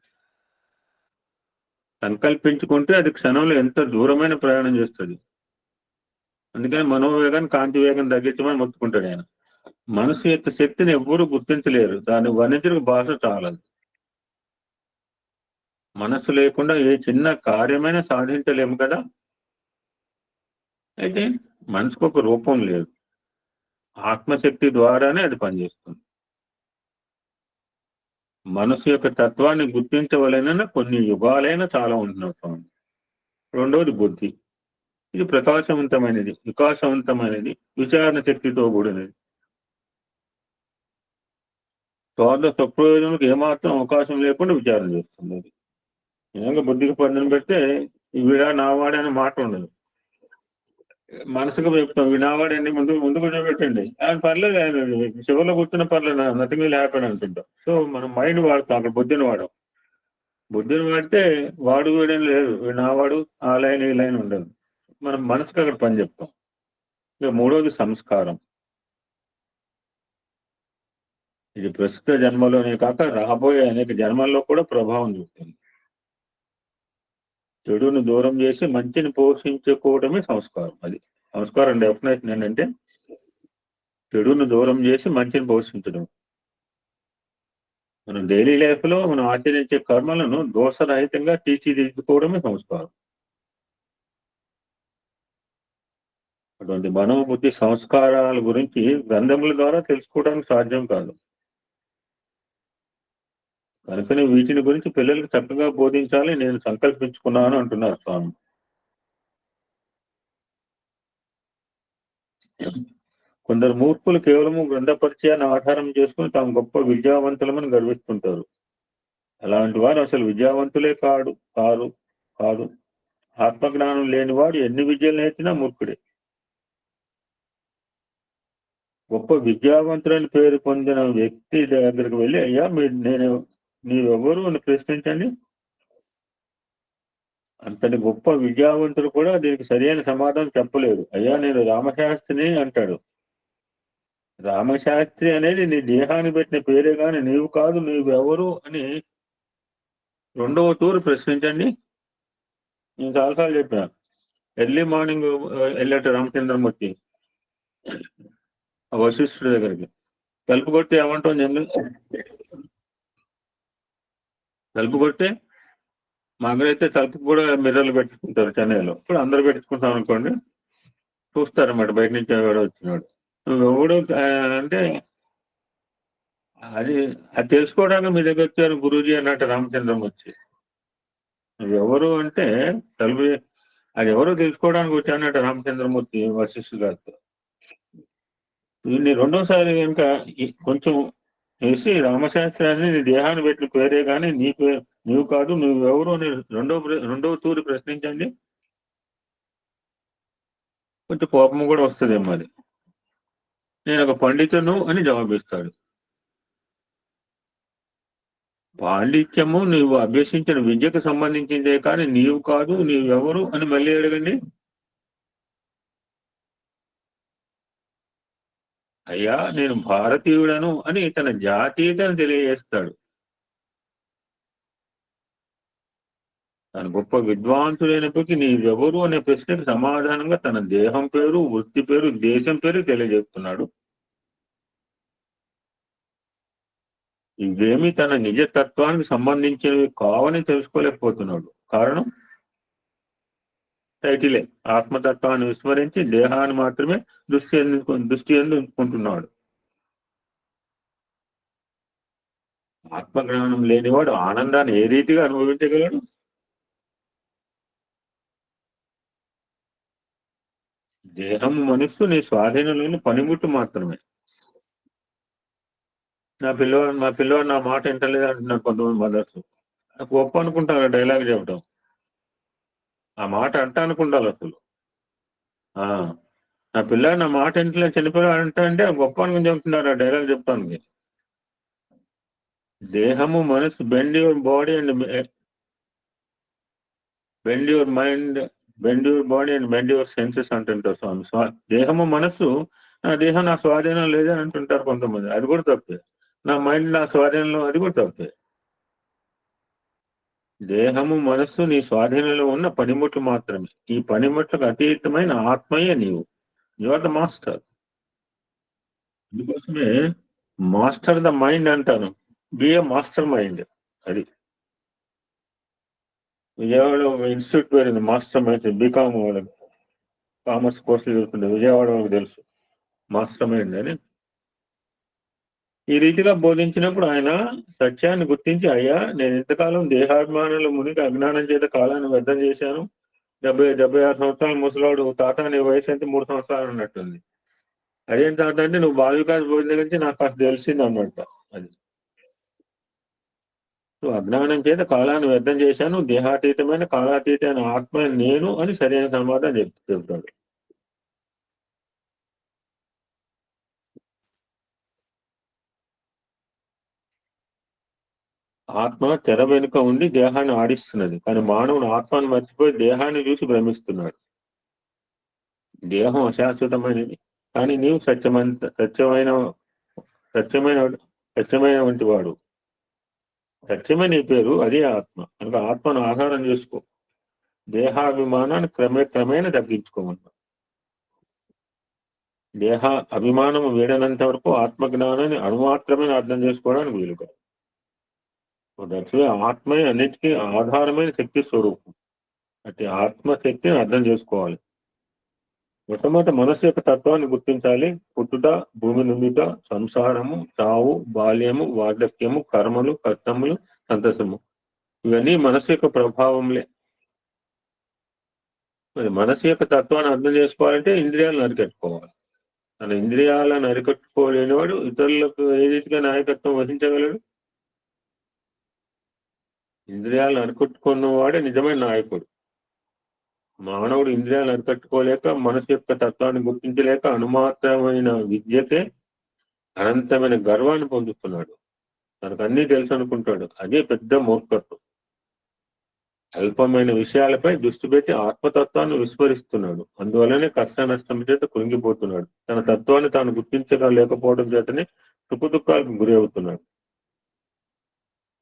సంకల్పించుకుంటే అది క్షణంలో ఎంత దూరమైన ప్రయాణం చేస్తుంది. అందుకని మనోవేగాన్ని కాంతి వేగం తగ్గించమని మొత్తుకుంటాడు ఆయన. మనసు యొక్క శక్తిని ఎవ్వరూ గుర్తించలేరు. దాన్ని వర్ణించిన భాష చాలదు. మనసు లేకుండా ఏ చిన్న కార్యమైనా సాధించలేము కదా. అయితే మనసుకు ఒక రూపం లేదు. ఆత్మశక్తి ద్వారానే అది పనిచేస్తుంది. మనసు యొక్క తత్వాన్ని గుర్తించవలన కొన్ని యుగాలైనా చాలా ఉంటున్నాం. 2వది బుద్ధి. ఇది ప్రకాశవంతమైనది, వికాసవంతమైనది, విచారణ శక్తితో కూడినది. స్వార్థ స్వప్రయోజనకు ఏమాత్రం అవకాశం లేకుండా విచారణ చేస్తుంది. అది నిజంగా బుద్ధికి పదును పెడితే వీడా నావాడే అనే మాట ఉండదు. మనసుకు చెప్తాం వినావాడండి, ముందు కూర్చోబెట్టండి, ఆయన పర్లేదు, ఆయన శివలో కూర్చున్న పర్లేదు, నథింగ్ విల్ హ్యాపెన్ అంటుంటాం. సో మనం మైండ్ వాడతాం, అక్కడ బుద్ధిని వాడాం. బుద్ధిని వాడితే వాడు వీడని లేదు, నావాడు ఆ లైన్ ఈ లైన్ ఉండదు. మనం మనసుకు అక్కడ పని చెప్తాం. ఇక 3వది సంస్కారం. ఇది ప్రస్తుత జన్మలోనే కాక రాబోయే అనేక జన్మల్లో కూడా ప్రభావం చూపుతుంది. చెడును దూరం చేసి మంచిని పోషించుకోవడమే సంస్కారం. అది సంస్కారం డెఫినేషన్ ఏంటంటే చెడును దూరం చేసి మంచిని పోషించడం. మనం డైలీ లైఫ్ లో మనం ఆచరించే కర్మలను దోషరహితంగా తీర్చిదిద్దుకోవడమే సంస్కారం. అటువంటి మనోబుద్ధి సంస్కారాల గురించి గ్రంథముల ద్వారా తెలుసుకోవడానికి సాధ్యం కాదు. కనుకనే వీటిని గురించి పిల్లలకు చక్కగా బోధించాలి నేను సంకల్పించుకున్నాను అంటున్నారు స్వామి. కొందరు మూర్ఖులు కేవలము గ్రంథ పరిచయాన్ని ఆధారం చేసుకుని తాము గొప్ప విద్యావంతులమని గర్విస్తుంటారు. అలాంటి వారు అసలు విద్యావంతులే కాదు. ఆత్మజ్ఞానం లేనివాడు ఎన్ని విద్యలు నేర్చినా మూర్ఖుడే. గొప్ప విద్యావంతులని పేరు పొందిన వ్యక్తి దగ్గరికి వెళ్ళి, అయ్యా నీవెవరు అని ప్రశ్నించండి. అంతటి గొప్ప విద్యావంతుడు కూడా దీనికి సరైన సమాధానం చెప్పలేడు. అయ్యా నేను రామశాస్త్రిని అంటాడు. రామశాస్త్రి అనేది నీ దేహాన్ని పెట్టిన పేరే గాని నీవు కాదు, నీవెవరు అని 2వ తూరు ప్రశ్నించండి. నేను చాలాసార్లు చెప్పిన. ఎర్లీ మార్నింగ్ వెళ్ళట రామచంద్రమూర్తి వశిష్ఠుడి దగ్గరికి. తలుపు కొట్టి ఏమంటాం, తలుపు కొట్టే మాకైతే తలుపు కూడా మిర్రర్లు పెట్టుకుంటారు చెన్నైలో. ఇప్పుడు అందరూ పెట్టుకుంటాం అనుకోండి, చూస్తారన్నమాట బయట నుంచి ఎవడో వచ్చినాడు. నువ్వెవడు అంటే అది తెలుసుకోవడానికి మీ దగ్గర వచ్చారు గురూజీ అన్నట్టు రామచంద్రం వచ్చి. అది ఎవరు అంటే తలుపు అది ఎవరో తెలుసుకోవడానికి వచ్చానట రామచంద్రమూర్తి వశిష్ఠు గారితో. దీన్ని రెండోసారి కనుక కొంచెం వేసి రామశాస్త్రాన్ని నీ దేహాన్ని పెట్టిన పేరే కానీ నీవు కాదు, నువ్వెవరు అని రెండవ తూరి ప్రశ్నించండి, కొంచెం కోపం కూడా వస్తుందేమో. మరి నేను ఒక పండితును అని జవాబిస్తాడు. పాండిత్యము నువ్వు అభ్యసించిన విద్యకు సంబంధించిందే కానీ నీవు కాదు, నీవెవరు అని మళ్ళీ అడగండి. అయ్యా నేను భారతీయుడను అని తన జాతీయతను తెలియజేస్తాడు. తన గొప్ప విద్వాంసులైనప్పటికీ నీవెవరు అనే ప్రశ్నకు సమాధానంగా తన దేహం పేరు, వృత్తి పేరు, దేశం పేరు తెలియజేస్తున్నాడు. ఇవేమి తన నిజతత్వానికి సంబంధించినవి కావని తెలుసుకోలేకపోతున్నాడు. కారణం టైటిలే. ఆత్మతత్వాన్ని విస్మరించి దేహాన్ని మాత్రమే దృష్టి ఉంచుకుంటున్నాడు. ఆత్మజ్ఞానం లేనివాడు ఆనందాన్ని ఏ రీతిగా అనుభవించగలడు? దేహం మనస్సు నీ స్వాధీనంలోని పనిముట్టు మాత్రమే. మా పిల్లవాడు నా మాట వింటలేదు అంటున్నారు కొంతమంది మదర్స్. నాకు గొప్ప అనుకుంటారు డైలాగ్ చెప్పడం. ఆ మాట అంట అనుకుంటారు అసలు. నా పిల్లాడు నా మాట ఇంట్లో చనిపోయాడు అంటే గొప్ప అనుకుని చెప్తున్నారు ఆ డైలాగ్ చెప్తాను. దేహము మనసు bend your body and bend your mind, bend your body and bend your senses అంటుంటారు స్వామి. దేహము మనసు నా దేహం నా స్వాధీనం లేదని అంటుంటారు కొంతమంది. అది కూడా తప్పే. నా మైండ్ నా స్వాధీనంలో, అది కూడా తప్పే. దేహము మనస్సు నీ స్వాధీనంలో ఉన్న పనిముట్లు మాత్రమే. ఈ పనిముట్లకు అతీతమైన ఆత్మయే నీవు. You are the master. అందుకోసమే మాస్టర్ ద మైండ్ అంటాను. Be a master mind. అది విజయవాడ ఇన్స్టిట్యూట్ పేరు మాస్టర్ మైండ్. బీకామ్ వాళ్ళకి కామర్స్ కోర్సులు చదువుతుండే విజయవాడ వాళ్ళకి తెలుసు మాస్టర్ మైండ్ అని. ఈ రీతిగా బోధించినప్పుడు ఆయన సత్యాన్ని గుర్తించి, అయ్యా నేను ఇంతకాలం దేహాభిమానుల మునికి అజ్ఞానం చేత కాలాన్ని వ్యర్థం చేశాను. 76 సంవత్సరాలు ముసలాడు తాత, నీ వయసు అంటే 3 సంవత్సరాలు అన్నట్టుంది. అదేంటి తాత అంటే నువ్వు బాల్యకాల పోయిన దగ్గర నుంచి నాకు కాస్త తెలిసింది అన్నట్ట. అది నువ్వు అజ్ఞానం చేత కాలాన్ని వ్యర్థం చేశాను, దేహాతీతమైన కాలాతీతమైన ఆత్మ నేను అని సరైన సమాధానం చెప్తాడు. ఆత్మ తెర వెనుక ఉండి దేహాన్ని ఆడిస్తున్నది, కానీ మానవుడు ఆత్మను మర్చిపోయి దేహాన్ని చూసి భ్రమిస్తున్నాడు. దేహం అశాశ్వతమైనది, కానీ నీవు సత్యమైన వంటి వాడు. సత్యమే నీ పేరు, అదే ఆత్మ. కనుక ఆత్మను ఆధారం చేసుకో. దేహాభిమానాన్ని క్రమేణా తగ్గించుకోమన్నా. దేహ అభిమానం వీడనంత వరకు ఆత్మజ్ఞానాన్ని అణుమాత్రమైన అర్థం చేసుకోవడానికి వీలు కాదు. దట్స్ ఆత్మే అన్నిటికీ ఆధారమైన శక్తి స్వరూపం. అంటే ఆత్మశక్తిని అర్థం చేసుకోవాలి. మొట్టమొదట మనసు యొక్క తత్వాన్ని గుర్తించాలి. పుట్టుట, భూమి నుండుట, సంసారము, చావు, బాల్యము, వార్ధక్యము, కర్మలు, కష్టములు, సంతసము, ఇవన్నీ మనసు యొక్క ప్రభావంలే. మరి మనసు యొక్క తత్వాన్ని అర్థం చేసుకోవాలంటే ఇంద్రియాలను అరికట్టుకోవాలి. తన ఇంద్రియాలను అరికట్టుకోలేనివాడు ఇతరులకు ఏ రీతిగా నాయకత్వం వహించగలడు? ఇంద్రియాలను అరికట్టుకున్నవాడే నిజమైన నాయకుడు. మానవుడు ఇంద్రియాలను అరికట్టుకోలేక, మనసు యొక్క తత్వాన్ని గుర్తించలేక అనుమాత్రమైన విద్యకే అనంతమైన గర్వాన్ని పొందుతున్నాడు. తనకు అన్నీ తెలుసు అనుకుంటాడు. అదే పెద్ద మూర్ఖత్వం. అల్పమైన విషయాలపై దృష్టి పెట్టి ఆత్మతత్వాన్ని విస్మరిస్తున్నాడు. అందువల్లనే కష్ట నష్టం చేత కృంగిపోతున్నాడు. తన తత్వాన్ని తాను గుర్తించలేకపోవడం చేతనే సుఖదుఖాలకు గురి అవుతున్నాడు.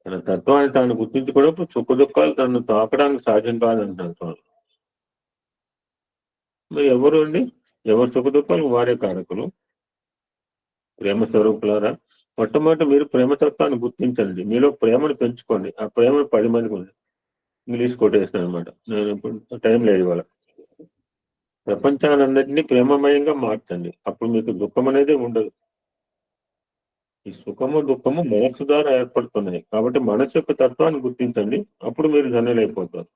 తన తత్వాన్ని తాను గుర్తించుకోవడం సుఖదుఖాలు తను తాకడానికి సాధ్యం కాదంటున్నాడు. మరి ఎవరు అండి? ఎవరు సుఖదుఖాలు వారే కారకులు. ప్రేమ స్వరూపులారా, మొట్టమొదటి మీరు ప్రేమతత్వాన్ని గుర్తించండి. మీలో ప్రేమను పెంచుకోండి. ఆ ప్రేమను 10 మందికి ఉంది. ఇంగ్లీష్ కొటేషన్ అనమాట. నేను ఇప్పుడు టైం లేదు ఇవాళ. ప్రపంచానందరినీ ప్రేమమయంగా మార్చండి. అప్పుడు మీకు దుఃఖం అనేది ఉండదు. ఈ సుఖము దుఃఖము మనస్సు ద్వారా ఏర్పడుతున్నాయి. కాబట్టి మనసు యొక్క తత్వాన్ని గుర్తించండి, అప్పుడు మీరు ధన్యులైపోతారు.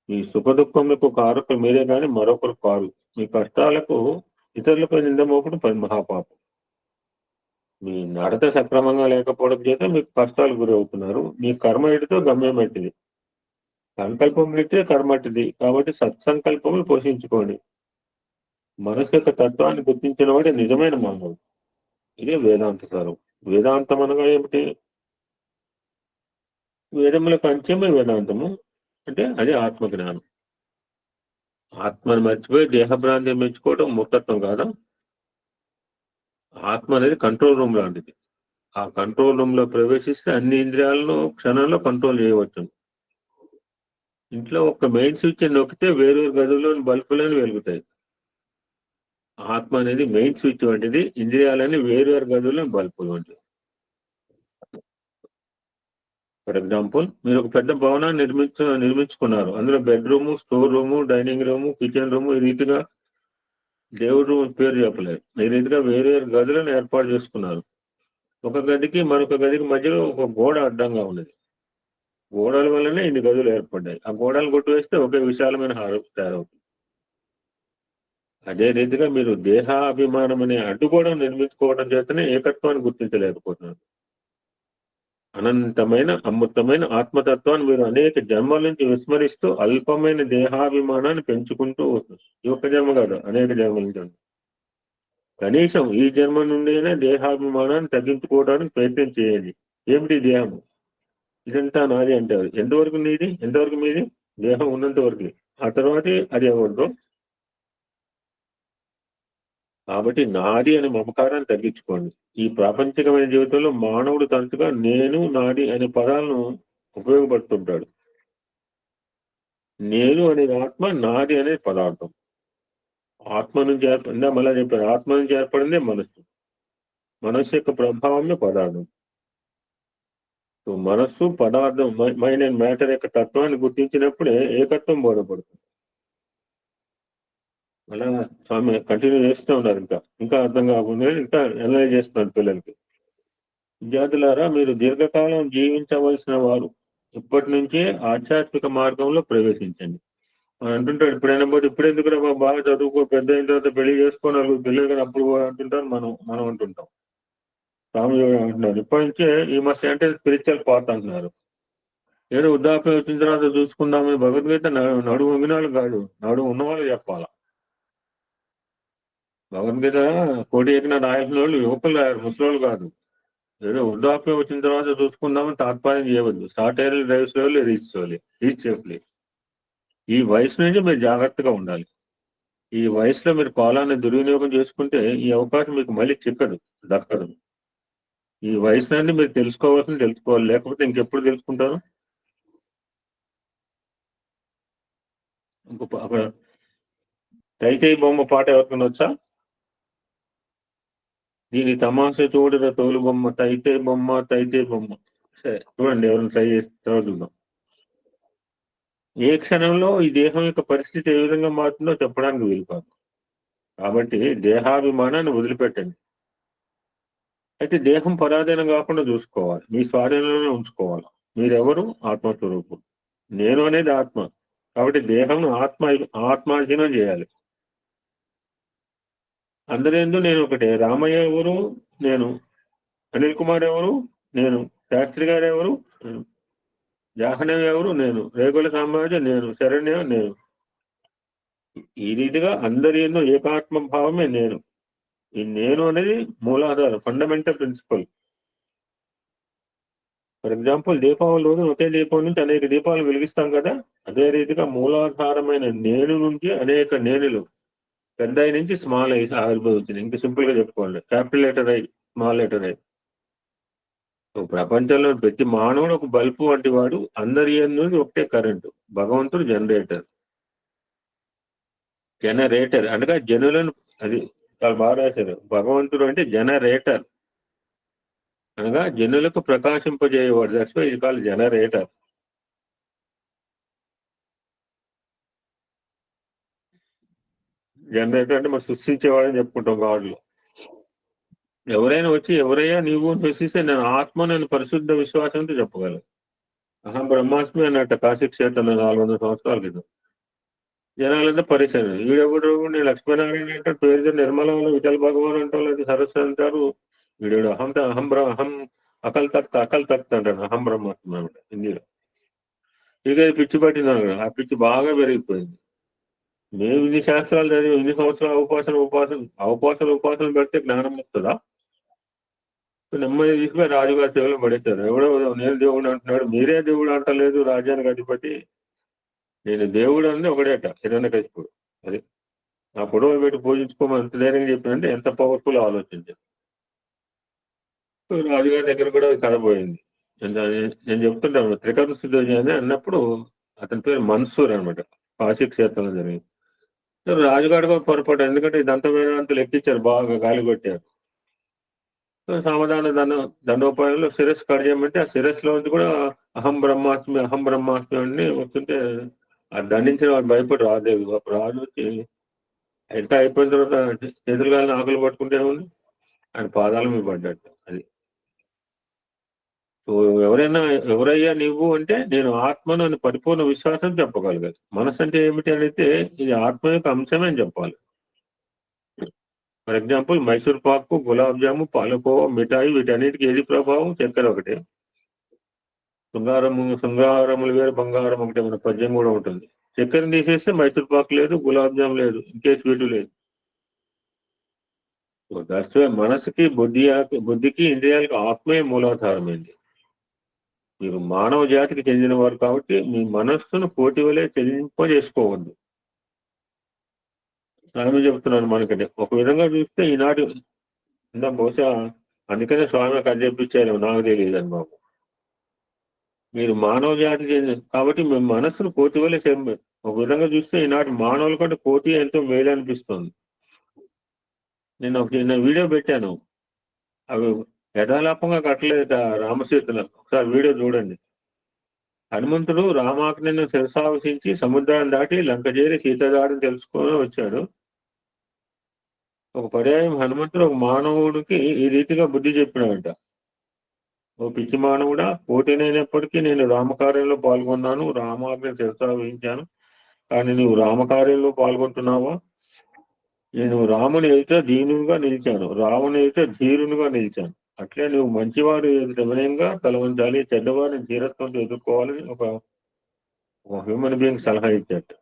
ఈ సుఖ దుఃఖములకు కారకులు మీరే కానీ మరొకరు కారు. మీ కష్టాలకు ఇతరులపై నింద మోపడం మహాపాపం. మీ నడత సక్రమంగా లేకపోవడం చేత మీకు కష్టాలు గురి అవుతున్నారు. మీ కర్మ ఎటుతో గమ్యం ఎట్టిది. సంకల్పం ఎట్టిదే కర్మ ఎట్టిది. కాబట్టి సత్సంకల్పములు పోషించుకోండి. మనసు యొక్క తత్వాన్ని గుర్తించిన వాడే నిజమైన మానవుడు. ఇదే వేదాంత సారం. వేదాంతం అనగా ఏమిటి? వేదములకు అంత్యమే వేదాంతము. అంటే అది ఆత్మజ్ఞానం. ఆత్మను మర్చిపోయి దేహభ్రాంతి మెచ్చుకోవడం మూర్ఖత్వం కాదా? ఆత్మ అనేది కంట్రోల్ రూమ్ లాంటిది. ఆ కంట్రోల్ రూమ్ లో ప్రవేశిస్తే అన్ని ఇంద్రియాలను క్షణంలో కంట్రోల్ చేయవచ్చు. ఇంట్లో ఒక మెయిన్ స్విచ్ నొక్కితే వేరే గదుల్లోని బల్బులను వెలుగుతాయి. ఆత్మ అనేది మెయిన్ స్విచ్ వంటిది. ఇంద్రియాలని వేరు గదుల్లోని బల్బులు వంటివి. ఫర్ ఎగ్జాంపుల్, మీరు ఒక పెద్ద భవనాన్ని నిర్మించుకున్నారు. అందులో bedroom, store room, dining room, kitchen room, ఈ రీతిగా దేవుడు రూమ్ పేరు చెప్పలేదు. ఈ రీతిగా వేరే గదులను ఏర్పాటు చేసుకున్నారు. ఒక గదికి మరొక గదికి మధ్యలో ఒక గోడ అడ్డంగా ఉన్నది. గోడల వల్లనే ఇన్ని గదులు ఏర్పడ్డాయి. ఆ గోడలు కొట్టివేస్తే ఒకే విశాలమైన హాలు తయారవుతుంది. అదే రీతిగా మీరు దేహాభిమానం అనే అడ్డుగోడను నిర్మించుకోవడం చేతనే ఏకత్వాన్ని గుర్తించలేకపోతున్నారు. అనంతమైన అమృతమైన ఆత్మతత్వాన్ని మీరు అనేక జన్మల నుంచి విస్మరిస్తూ అల్పమైన దేహాభిమానాన్ని పెంచుకుంటూ ఈ ఒక్క జన్మ కాదు, అనేక జన్మల నుంచి. కనీసం ఈ జన్మ నుండినే దేహాభిమానాన్ని తగ్గించుకోవడానికి ప్రయత్నం చేయండి. ఏమిటి దేహము? ఇదంతా నాది అంటారు. ఎంతవరకు నీది, ఎంతవరకు మీది? దేహం ఉన్నంత వరకు. ఆ తర్వాతే అది ఎవరిదో. కాబట్టి నాది అనే మమకారాన్ని తగ్గించుకోండి. ఈ ప్రాపంచికమైన జీవితంలో మానవుడు తరచుగా నేను, నాది అనే పదాలను ఉపయోగపడుతుంటాడు. నేను అనేది ఆత్మ, నాది అనేది పదార్థం. ఆత్మ నుంచి ఏర్పడిందా? మళ్ళా చెప్పారు, ఆత్మ నుంచి ఏర్పడిందే మనస్సు. మనస్సు యొక్క ప్రభావమే పదార్థం. సో మనస్సు, పదార్థం, మైండ్ అండ్ మ్యాటర్ యొక్క తత్వాన్ని గుర్తించినప్పుడే ఏకత్వం బోధపడుతుంది. అలా స్వామి కంటిన్యూ చేస్తూ ఉన్నారు. ఇంకా అర్థం కాకుండా ఇంకా అనలైజ్ చేస్తున్నారు పిల్లలకి. విద్యార్థులారా, మీరు దీర్ఘకాలం జీవించవలసిన వారు. ఇప్పటి నుంచే ఆధ్యాత్మిక మార్గంలో ప్రవేశించండి. మనం అంటుంటాడు, ఇప్పుడైనా పోతే ఇప్పుడు ఎందుకు బాగా చదువుకో, పెద్ద అయిన తర్వాత పెళ్లి చేసుకోని పిల్లలు కానీ అప్పుడు అంటుంటారు, మనం అంటుంటాం. స్వామి అంటున్నారు, ఇప్పటి నుంచే ఈ మస్ట్ అంటే స్పిరిచువల్ పాత్ అంటున్నారు. ఏదో వృద్ధాప్యం వచ్చిన తర్వాత చూసుకుందామని భగవద్గీత నడుము వినాలు కాదు, నడుము ఉన్నవాళ్ళు చెప్పాలా. భగవద్గీత కోటి ఎక్కిన రాయాల్సిన వాళ్ళు యువకులు రాయారు, ముసలోళ్ళు కాదు. ఏదో వృద్ధాప్యం వచ్చిన తర్వాత చూసుకుందామని తాత్పర్యం చేయవద్దు. Start early drive slowly, reach safely. ఈ వయసు నుంచి మీరు జాగ్రత్తగా ఉండాలి. ఈ వయసులో మీరు కాలాన్ని దుర్వినియోగం చేసుకుంటే ఈ అవకాశం మీకు మళ్ళీ దక్కదు. ఈ వయసు నుండి మీరు తెలుసుకోవాలి, లేకపోతే ఇంకెప్పుడు తెలుసుకుంటారు? అక్కడ తైతేయి బొమ్మ పాట ఎవరికైనా వచ్చా? దీని తమాష చూడర తోలు బొమ్మ, తైతేయి బొమ్మ. సరే చూడండి, ఎవరైనా ట్రై చేసి చూద్దాం. ఏ క్షణంలో ఈ దేహం యొక్క పరిస్థితి ఏ విధంగా మారుతుందో చెప్పడానికి వీలు కాదు. కాబట్టి దేహాభిమానాన్ని వదిలిపెట్టండి. అయితే దేహం పరాధీనం కాకుండా చూసుకోవాలి, మీ స్వాధీనంలోనే ఉంచుకోవాలి. మీరెవరు? ఆత్మస్వరూపుడు. నేను అనేది ఆత్మ. కాబట్టి దేహంను ఆత్మాధీనం చేయాలి. అందరేందు నేను ఒకటే. రామయ్య ఎవరు? నేను. అనిల్ కుమార్ ఎవరు? నేను. శాస్త్రి గారు ఎవరు? జాహ్నవి ఎవరు? నేను. రేగుల సామ్రాజ్యం నేను. శరణ్య నేను. ఈ రీతిగా అందరి ఏందో ఏకాత్మ భావమే నేను. ఈ నేను అనేది మూలాధారం, fundamental principal. For example, Deepavali రోజు ఒకే దీపం నుంచి అనేక దీపాలు వెలిగిస్తాం కదా. అదే రీతిగా మూలాధారమైన నేను నుంచి అనేక నేనులు, పెద్ద ఐ నుంచి స్మాల్ ఐ ఆవిర్భవించింది. ఇంకా సింపుల్ గా చెప్పుకోండి, capital letter I, small letter I. ప్రపంచంలో ప్రతి మానవుడు ఒక బల్బు వంటి వాడు. అందరి అనేది ఒకటే కరెంటు. భగవంతుడు జనరేటర్ అనగా జనులను, అది చాలా బాగా రాశారు. భగవంతుడు అంటే జనరేటర్ అనగా జనులకు ప్రకాశింపజేయవాడు. దట్స్ వై ఇది కాల్ జనరేటర్. జనరేటర్ అంటే మనం సృష్టించేవాడని చెప్పుకుంటాం గాడ్లో. ఎవరైనా వచ్చి ఎవరయ్యా నీవు అని ప్రశ్నిస్తే నేను ఆత్మ, నేను పరిశుద్ధ విశ్వాసంతో చెప్పగలను. అహం బ్రహ్మాస్మి అన్నట్టు కాశీ క్షేత్రంలో 400 సంవత్సరాల క్రితం. జనాలంతా పరిచయం. వీడెవడు నేను లక్ష్మీనారాయణ అంటారు, పేరు నిర్మలంలో విఠల్ భగవాన్ అంటారు, లేదా సరస్వతి అంటారు. వీడు అహం అకల్ తఖ్త్ అంటాడు. అహం బ్రహ్మాస్మి అనమాట హిందీలో. ఇక పిచ్చి పట్టింది అన్నాడు. ఆ పిచ్చి బాగా పెరిగిపోయింది. మేము ఇన్ని శాస్త్రాలు చదివి ఇన్ని సంవత్సరాలు ఉపాసనలు పెడితే జ్ఞానం వస్తుందా? నెమ్మది తీసుకుని రాజుగారి సేవలో పడేశారు. ఎవడో నేను దేవుడు అంటున్నాడు, మీరే దేవుడు అంటలేదు రాజ్యానికి అధిపతి. నేను దేవుడు అంది ఒకడేట, హిరణ్యకశిపుడు. అది ఆ పొడవ పెట్టి పూజించుకోమని ఎంత ధైర్యంగా చెప్పినంటే ఎంత పవర్ఫుల్ ఆలోచించాను. రాజుగారి దగ్గర కూడా కథ పోయింది. నేను చెప్తుంటాను, త్రికరణ సిద్ధి అని అన్నప్పుడు అతని పేరు మన్సూర్ అనమాట. కాశీ క్షేత్రంలో జరిగింది. రాజుగారు కూడా పొరపాటు, ఎందుకంటే ఇదంతా వేదాంతులు ఎక్కించారు, బాగా గాలి కొట్టారు. సామధాన దండోపాయంలో శిరస్సు కట్ చేయమంటే ఆ శిరస్సులో నుంచి కూడా అహం బ్రహ్మాస్మి అని వస్తుంటే ఆ దండించిన వాడు భయపడి రాలేదు. రాజు వచ్చి ఎంత అయిపోయిన తర్వాత ఎదురుగాలని ఆకులు పట్టుకుంటే ఉంది, ఆయన పాదాల మీద పడ్డట్టు. అది ఎవరయ్యా నీవు అంటే నేను ఆత్మను అని పరిపూర్ణ విశ్వాసం చెప్పగలగాలి. మనసు అంటే ఏమిటి అంటే ఇది ఆత్మ యొక్క అంశమే అని చెప్పాలి. ఫర్ ఎగ్జాంపుల్ మైసూర్ పాకు, గులాబ్ జాము, పాలకోవా, మిఠాయి వీటన్నిటికీ ఏది ప్రభావం? చక్కెర ఒకటే. శృంగారములు వేరు, బంగారం ఒకటే. మన పద్యం కూడా ఉంటుంది. చక్కెరని తీసేస్తే మైసూర్ పాకు లేదు, గులాబ్ జామ్ లేదు, ఇంకే స్వీటు లేదు. మనసుకి బుద్ధికి ఇంద్రియాలకి ఆత్మే మూలాధారమైంది. మీరు మానవ జాతికి చెందిన వారు కాబట్టి మీ మనస్సును పోటీ వలె చెల్లింపజేసుకోవద్దు. స్వామి చెప్తున్నాను, మనకంటే ఒక విధంగా చూస్తే ఈనాటి బహుశా అందుకనే స్వామి కథ చెప్పించారు, నాకు తెలియదు బాబు. మీరు మానవ జాతికి చెందిన కాబట్టి మీ మనస్సును కోతి వలె ఒక విధంగా చూస్తే ఈనాటి మానవుల కంటే కోతి ఎంతో మేలు అనిపిస్తుంది. నేను ఒక చిన్న వీడియో పెట్టాను, అవి యథాలాపంగా కట్టలేదు రామసీతను. ఒకసారి వీడియో చూడండి. హనుమంతుడు రామాజ్ఞను శిరసావహించి సముద్రాన్ని దాటి లంక చేరి సీతదాడిని తెలుసుకొని వచ్చాడు. ఒక పర్యాయం హనుమంతుడు ఒక మానవుడికి ఈ రీతిగా బుద్ధి చెప్పినాడంట. ఓ పిచ్చి మానవుడా, పోటీనైనప్పటికీ నేను రామకార్యంలో పాల్గొన్నాను, రామాజ్ఞను శిరసావహించాను. కానీ నువ్వు రామకార్యంలో పాల్గొంటున్నావా? నేను రాముని అయితే దీనునిగా నిలిచాను, రాముని అయితే ధీరునిగా నిలిచాను. అట్లే నువ్వు మంచివారు వినయంగా తల వంచాలి, చెడ్డవారిని ధీరత్వంతో ఎదుర్కోవాలని ఒక హ్యూమన్ బీయింగ్ సలహా ఇచ్చాడు.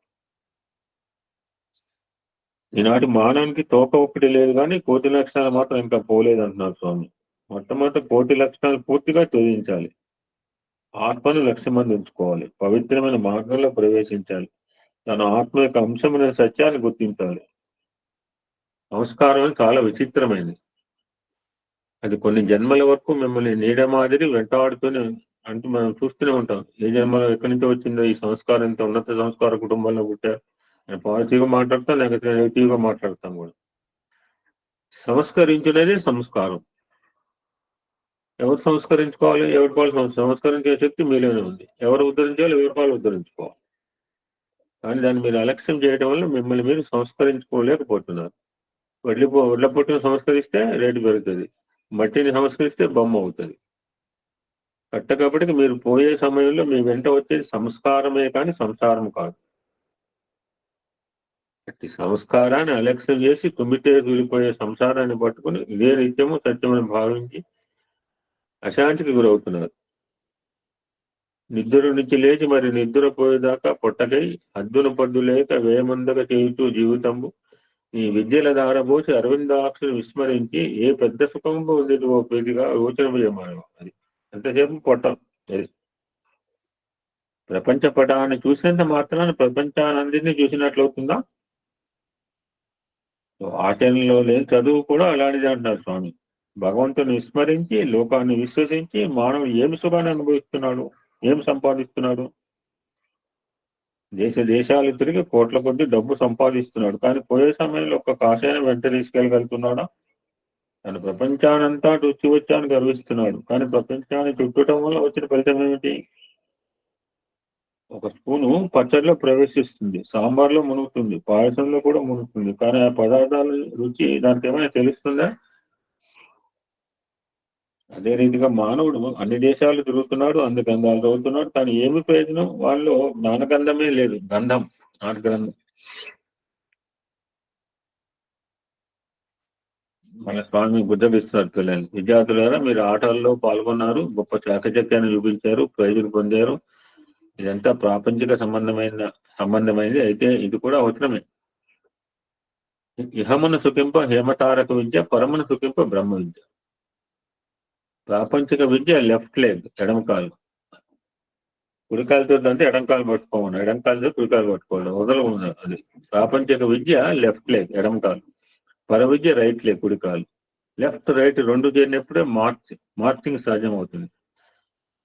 ఈనాటి మానవునికి తోక ఒకటి లేదు, కానీ కోటి లక్షణాలు మాత్రం ఇంకా పోలేదు అంటున్నారు స్వామి. మొట్టమొదటి కోటి లక్షణాలు పూర్తిగా త్యజించాలి. ఆత్మను లక్ష్యమంది ఉంచుకోవాలి, పవిత్రమైన మార్గంలో ప్రవేశించాలి, తన ఆత్మ యొక్క అంశమైన సత్యాన్ని గుర్తించాలి. సంస్కారం చాలా విచిత్రమైనది. అది కొన్ని జన్మల వరకు మిమ్మల్ని నీడ మాదిరి వెంటాడుతూనే అంటూ మనం చూస్తూనే ఉంటాం. ఏ జన్మలో ఎక్కడి నుంచి వచ్చిందో ఈ సంస్కారం, ఇంత ఉన్నత సంస్కార కుటుంబంలో పుట్టారు. పాజిటివ్గా మాట్లాడతాం, లేకపోతే నెగిటివ్గా మాట్లాడతాం కూడా. సంస్కరించునేది సంస్కారం. ఎవరు సంస్కరించుకోవాలి? ఎవరి వాళ్ళు సంస్కరించే శక్తి మీలోనే ఉంది. ఎవరు ఉద్ధరించాలి? ఎవరి వాళ్ళు ఉద్ధరించుకోవాలి. కానీ దాన్ని మీరు అలక్ష్యం చేయడం వల్ల మిమ్మల్ని మీరు సంస్కరించుకోలేకపోతున్నారు. వడ్ల పొట్టును సంస్కరిస్తే రేటు పెరుగుతుంది, మట్టిని సంస్కరిస్తే బొమ్మ అవుతుంది. కట్టకప్పటికి మీరు పోయే సమయంలో మీ వెంట వచ్చేది సంస్కారమే కానీ సంసారం కాదు. అట్టి సంస్కారాన్ని అలక్ష్యం చేసి తుమ్మితే తూలిపోయే సంసారాన్ని పట్టుకుని ఇదే నిత్యము సత్యమని భావించి అశాంతికి గురవుతున్నారు. నిద్ర నుంచి లేచి మరి నిద్రపోయేదాకా పొట్టకై హద్దున పద్దు లేక వేమందగా చేయుతూ జీవితంబు ఈ విద్యల దారబోసి అరవిందాక్షను విస్మరించి ఏ పెద్ద సుఖం పొందేది ఓ పేదిగా యోచన చేయమని. అది ఎంతసేపు పొట్టం. అది ప్రపంచ పటాన్ని చూసినంత మాత్రాన ప్రపంచానందిని చూసినట్లవుతుందా? ఆచరణలో లేని చదువు కూడా అలాంటిది అంటున్నారు స్వామి. భగవంతుని విస్మరించి లోకాన్ని విశ్వసించి మానవుడు ఏమి సుఖాన్ని అనుభవిస్తున్నాడు, ఏం సంపాదిస్తున్నాడు? దేశాలు తిరిగి కోట్ల కొద్ది డబ్బు సంపాదిస్తున్నాడు, కానీ పోయే సమయంలో ఒక్క కాషాయం వెంట తీసుకెళ్ళగలుగుతున్నాడా? తన ప్రపంచానంతా వచ్చాను గర్విస్తున్నాడు, కానీ ప్రపంచాన్ని చుట్టడం వల్ల వచ్చిన ఫలితం ఏమిటి? ఒక స్పూను పచ్చడిలో ప్రవేశిస్తుంది, సాంబార్లో మునుగుతుంది, పాయసంలో కూడా మునుగుతుంది, కానీ ఆ పదార్థాల రుచి దానికి ఏమైనా తెలుస్తుందా? అదే రీతిగా మానవుడు అన్ని దేశాలు తిరుగుతున్నాడు, అన్ని గ్రంథాలు చదువుతున్నాడు, కానీ ఏమి ప్రయోజనం? వాళ్ళు జ్ఞానగంధమే లేదు, గంధం, నాటు గ్రంథం. మన స్వామి బుద్ధగిస్తున్నారు పిల్లలు. విద్యార్థులారా, మీరు ఆటల్లో పాల్గొన్నారు, గొప్ప చాకచక్యాన్ని చూపించారు, ప్రైజులు పొందారు. ఇదంతా ప్రాపంచిక సంబంధమైనది అయితే ఇది కూడా అవసరమే. ఇహమును సుఖింప హేమతారక విద్య, పరమును సుఖింప బ్రహ్మ విద్య. ప్రాపంచిక విద్య లెఫ్ట్ లెగ్, ఎడమ కాలు. కుడికాలతో అంటే ఎడంకాలు పట్టుకోమను, ఎడంకాలతో కుడికాలు పట్టుకోవాలి, వదలవు. అది ప్రాపంచిక విద్య లెఫ్ట్ లెగ్, ఎడమ కాలు. పర విద్య రైట్ లెగ్, కుడికాలు. లెఫ్ట్ రైట్ రెండు చేరినప్పుడే మార్చింగ్ సాధ్యం అవుతుంది.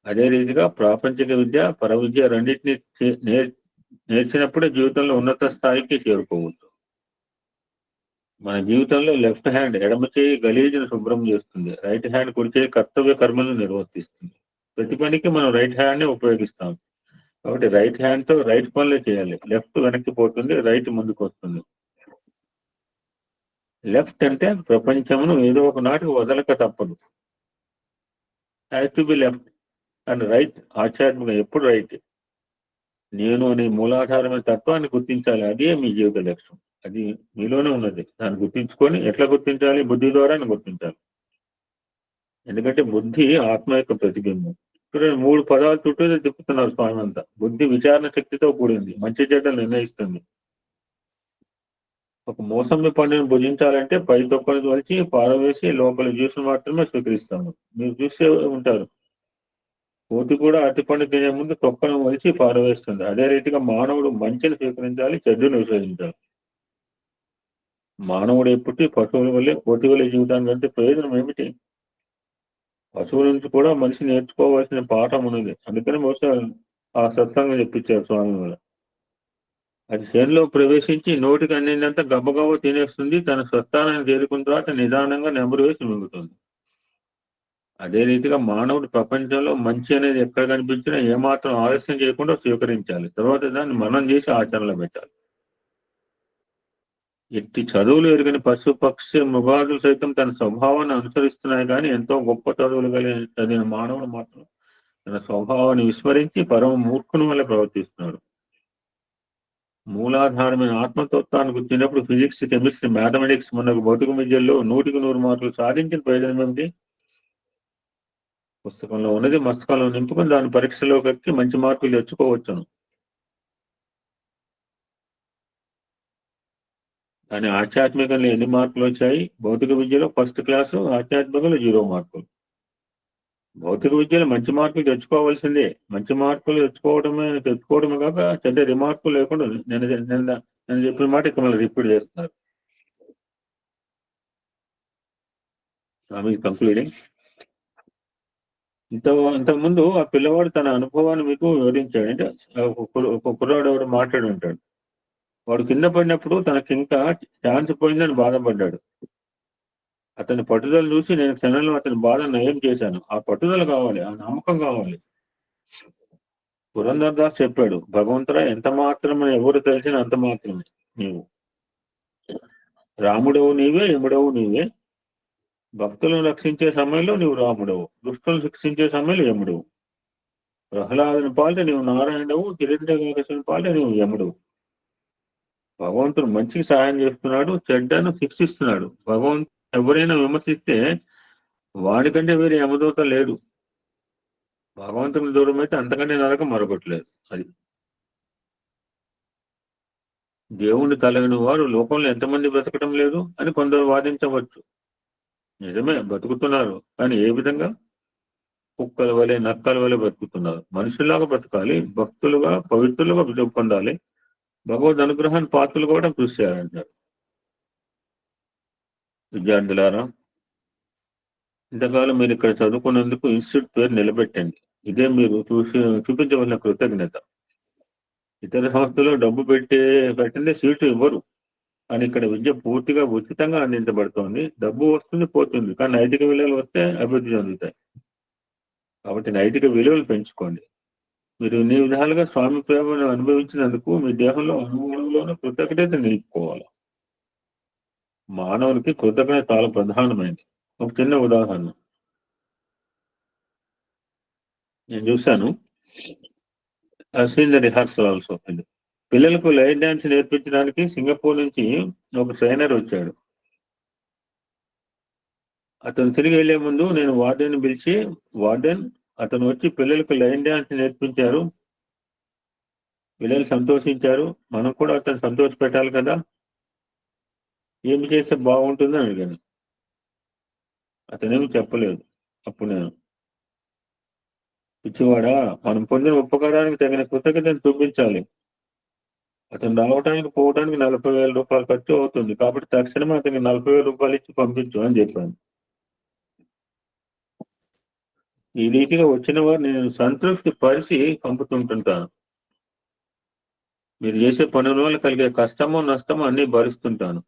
అదే రీతిగా ప్రాపంచిక విద్య, పర విద్య రెండింటిని నేర్చినప్పుడే జీవితంలో ఉన్నత స్థాయికి చేరుకోవచ్చు. మన జీవితంలో లెఫ్ట్ హ్యాండ్ ఎడమ చేయి గలీజును శుభ్రం చేస్తుంది, రైట్ హ్యాండ్ కుడి చేయి కర్తవ్య కర్మలను నిర్వర్తిస్తుంది. ప్రతి పనికి మనం రైట్ హ్యాండ్ ని ఉపయోగిస్తాం. కాబట్టి రైట్ హ్యాండ్ తో రైట్ పనులే చేయాలి. లెఫ్ట్ వెనక్కి పోతుంది, రైట్ ముందుకు వస్తుంది. లెఫ్ట్ అంటే ప్రపంచమును ఏదో ఒక నాటికి వదలక తప్పదు. Has to be left. And right ఆధ్యాత్మిక ఎప్పుడు రైట్. నేను అనే మూలాధారమైన తత్వాన్ని గుర్తించాలి. అదే మీ జీవిత లక్ష్యం. అది మీలోనే ఉన్నది. దాన్ని గుర్తించుకొని ఎట్లా గుర్తించాలి? బుద్ధి ద్వారా గుర్తించాలి. ఎందుకంటే బుద్ధి ఆత్మ యొక్క ప్రతిబింబం. ఇక్కడ 3 పదాలు చుట్టూ తిప్పుతున్నారు స్వామి అంతా. బుద్ధి విచారణ శక్తితో కూడింది, మంచి చెడ్డలు నిర్ణయిస్తుంది. ఒక మోసంబి పండును భుజించాలంటే పై తొక్కలు వలిచి పారవేసి లోపల జ్యూసులు మాత్రమే స్వీకరిస్తాము. మీరు చూసే ఉంటారు, కోతి కూడా అరటిపండు తినే ముందు తొక్కను వలిచి పారవేస్తుంది. అదే రీతిగా మానవుడు మంచిని స్వీకరించాలి, చెడ్డును విశ్వసించాలి. మానవుడు ఎప్పటి పశువుల వల్లే కోతి వల్లే జీవితాన్ని అంటే ప్రయోజనం ఏమిటి? పశువుల నుంచి కూడా మనిషి నేర్చుకోవాల్సిన పాఠం ఉన్నది. అందుకని బహుశా ఆ సత్సంగం చెప్పించారు స్వామి వల్ల. అది చేనులో ప్రవేశించి నోటికి అందినంత గబ్బగబ్బ తినేస్తుంది. తన స్వస్థానాన్ని చేరుకున్న తర్వాత నిదానంగా నెంబరు వేసి మింగుతుంది. అదే రీతిగా మానవుడు ప్రపంచంలో మంచి అనేది ఎక్కడ కనిపించినా ఏమాత్రం ఆలస్యం చేయకుండా స్వీకరించాలి. తర్వాత దాన్ని మనం చేసి ఆచరణలో పెట్టాలి. ఎట్టి చదువులు ఎరుగని పశు పక్షి మృగాదులు సైతం తన స్వభావాన్ని అనుసరిస్తున్నాయి, కానీ ఎంతో గొప్ప చదువులు చదివిన మానవుడు మాత్రం తన స్వభావాన్ని విస్మరించి పరమ మూర్ఖుని వల్ల ప్రవర్తిస్తున్నాడు. మూలాధారమైన ఆత్మతత్వాన్ని గుర్తినప్పుడు ఫిజిక్స్, కెమిస్ట్రీ, మ్యాథమెటిక్స్ మనకు భౌతిక విద్యల్లో 100కి 100 మార్కులు సాధించిన ప్రయోజనం ఏమిటి? పుస్తకంలో ఉన్నది మస్తకంలో నింపుకొని దాని పరీక్షలో ఎక్కి మంచి మార్కులు తెచ్చుకోవచ్చును. కానీ ఆధ్యాత్మికంలో ఎన్ని మార్కులు వచ్చాయి? భౌతిక విద్యలో ఫస్ట్ క్లాసు, ఆధ్యాత్మికంలో 0 మార్కులు. భౌతిక విద్యలో మంచి మార్కులు తెచ్చుకోవాల్సిందే. మంచి మార్కులు తెచ్చుకోవడమే కాక చెడ్డ రిమార్కులు లేకుండా నేను చెప్పిన మాట ఇక్కడ మళ్ళీ రిపీట్ చేస్తున్నారు. కంక్లూడింగ్. ఇంతకుముందు ఆ పిల్లవాడు తన అనుభవాన్ని మీకు వివరించాడు. అంటే ఒక కుర్రాడు ఎవరు మాట్లాడి ఉంటాడు. వాడు కింద పడినప్పుడు తనకి ఇంకా ఛాన్స్ పోయిందని బాధపడ్డాడు. అతని పట్టుదల చూసి నేను క్షణంలో అతని బాధ నయం చేశాను. ఆ పట్టుదల కావాలి, ఆ నమ్మకం కావాలి. పురంధర్దాస్ చెప్పాడు, భగవంతుడా ఎంత మాత్రమే ఎవరు తెలిసిన అంత మాత్రమే నీవు. రాముడవు నీవే, యముడవు నీవే. భక్తులను రక్షించే సమయంలో నీవు రాముడవు, దుష్టులను శిక్షించే సమయంలో యముడవు. ప్రహ్లాదుని పాలిట నీవు నారాయణుడవు, హిరణ్యకశిపుని పాలిట నీవు యముడవు. భగవంతుడు మంచికి సహాయం చేస్తున్నాడు, చెడ్డను శిక్షిస్తున్నాడు. భగవంతుడు ఎవరైనా విమర్శిస్తే వాడికంటే వేరే యమదూత లేడు. భగవంతుని దూరం అయితే అంతకంటే నరకం మరొకట్లేదు. అది దేవుణ్ణి తలగిన వారు లోకంలో ఎంతమంది బ్రతకడం లేదు అని కొందరు వాదించవచ్చు. నిజమే, బతుకుతున్నారు. కానీ ఏ విధంగా? కుక్కల వలె, నక్కల వలె బతుకుతున్నారు. మనుషుల్లాగా బ్రతకాలి, భక్తులుగా, పవిత్రులుగా పొందాలి, భగవద్ అనుగ్రహాన్ని పాత్రలు కూడా కృషి చేయాలంటారు. విద్యార్థులారా, ఇంతకాలం మీరు ఇక్కడ చదువుకున్నందుకు ఇన్స్టిట్యూట్ పేరు నిలబెట్టండి. ఇదే మీరు చూపించవలసిన కృతజ్ఞత. ఇతర సంస్థలో డబ్బు పెట్టిందే సీటు ఇవ్వరు, కానీ ఇక్కడ విద్య పూర్తిగా ఉచితంగా అందించబడుతోంది. డబ్బు వస్తుంది, పోతుంది, కానీ నైతిక విలువలు వస్తే అభివృద్ధి చెందుతాయి. కాబట్టి నైతిక విలువలు పెంచుకోండి. మీరు ఇన్ని విధాలుగా స్వామి ప్రేమను అనుభవించినందుకు మీ దేహంలో అనుభవంలోనూ కృతజ్ఞత నిలుపుకోవాలి. మానవునికి కృతజ్ఞత చాలా ప్రధానమైనది. ఒక చిన్న ఉదాహరణ. నేను చూశాను. Seen the rehearsal also. పిల్లలకు లైన్ డాన్స్ నేర్పించడానికి సింగపూర్ నుంచి ఒక ట్రైనర్ వచ్చాడు. అతను తిరిగి వెళ్లే ముందు నేను వార్డెన్ పిలిచి, వార్డెన్ అతను వచ్చి పిల్లలకు లైన్ డాన్స్ నేర్పించారు, పిల్లలు సంతోషించారు, మనం కూడా అతను సంతోష పెట్టాలి కదా, ఏమి చేస్తే బాగుంటుందని అడిగాను. అతనేమి చెప్పలేదు. అప్పుడు నేను, పిచ్చివాడా, మనం పొందిన ఉపకారానికి తగిన కృతజ్ఞతను చూపించాలి. అతను రావడానికి పోవడానికి 40,000 రూపాయలు ఖర్చు అవుతుంది, కాబట్టి తక్షణమే అతనికి 40,000 రూపాయలు ఇచ్చి పంపించు అని చెప్పాను. ఈ రీతిగా వచ్చిన వారు నేను సంతృప్తి పరిచి పంపుతుంటుంటాను. మీరు చేసే పనుల వల్ల కలిగే కష్టము నష్టము అన్ని భరిస్తుంటాను.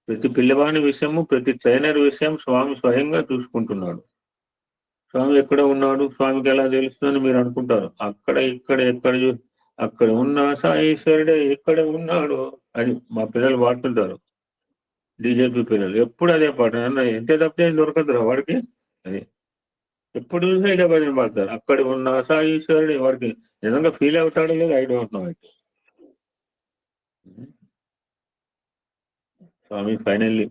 ప్రతి పిల్లవాని విషయము, ప్రతి ట్రైనర్ విషయం స్వామి స్వయంగా చూసుకుంటున్నాడు. స్వామి ఎక్కడ ఉన్నాడు, స్వామికి ఎలా తెలుస్తుందని మీరు అనుకుంటారు. అక్కడ ఇక్కడ అక్కడ ఉన్న సాయేశ్వరుడే ఎక్కడ ఉన్నాడు అని మా పిల్లలు పాడుతుంటారు. డీజేపీ పిల్లలు ఎప్పుడు అదే పాట. ఎంత తప్పితే దొరకదురా వాడికి. అది ఎప్పుడు చూసినా ఇదే భజన పాడతారు. అక్కడ ఉన్న సాయేశ్వరుడే. వాడికి నిజంగా ఫీల్ అవుతాడో లేదు I don't know. Swami finally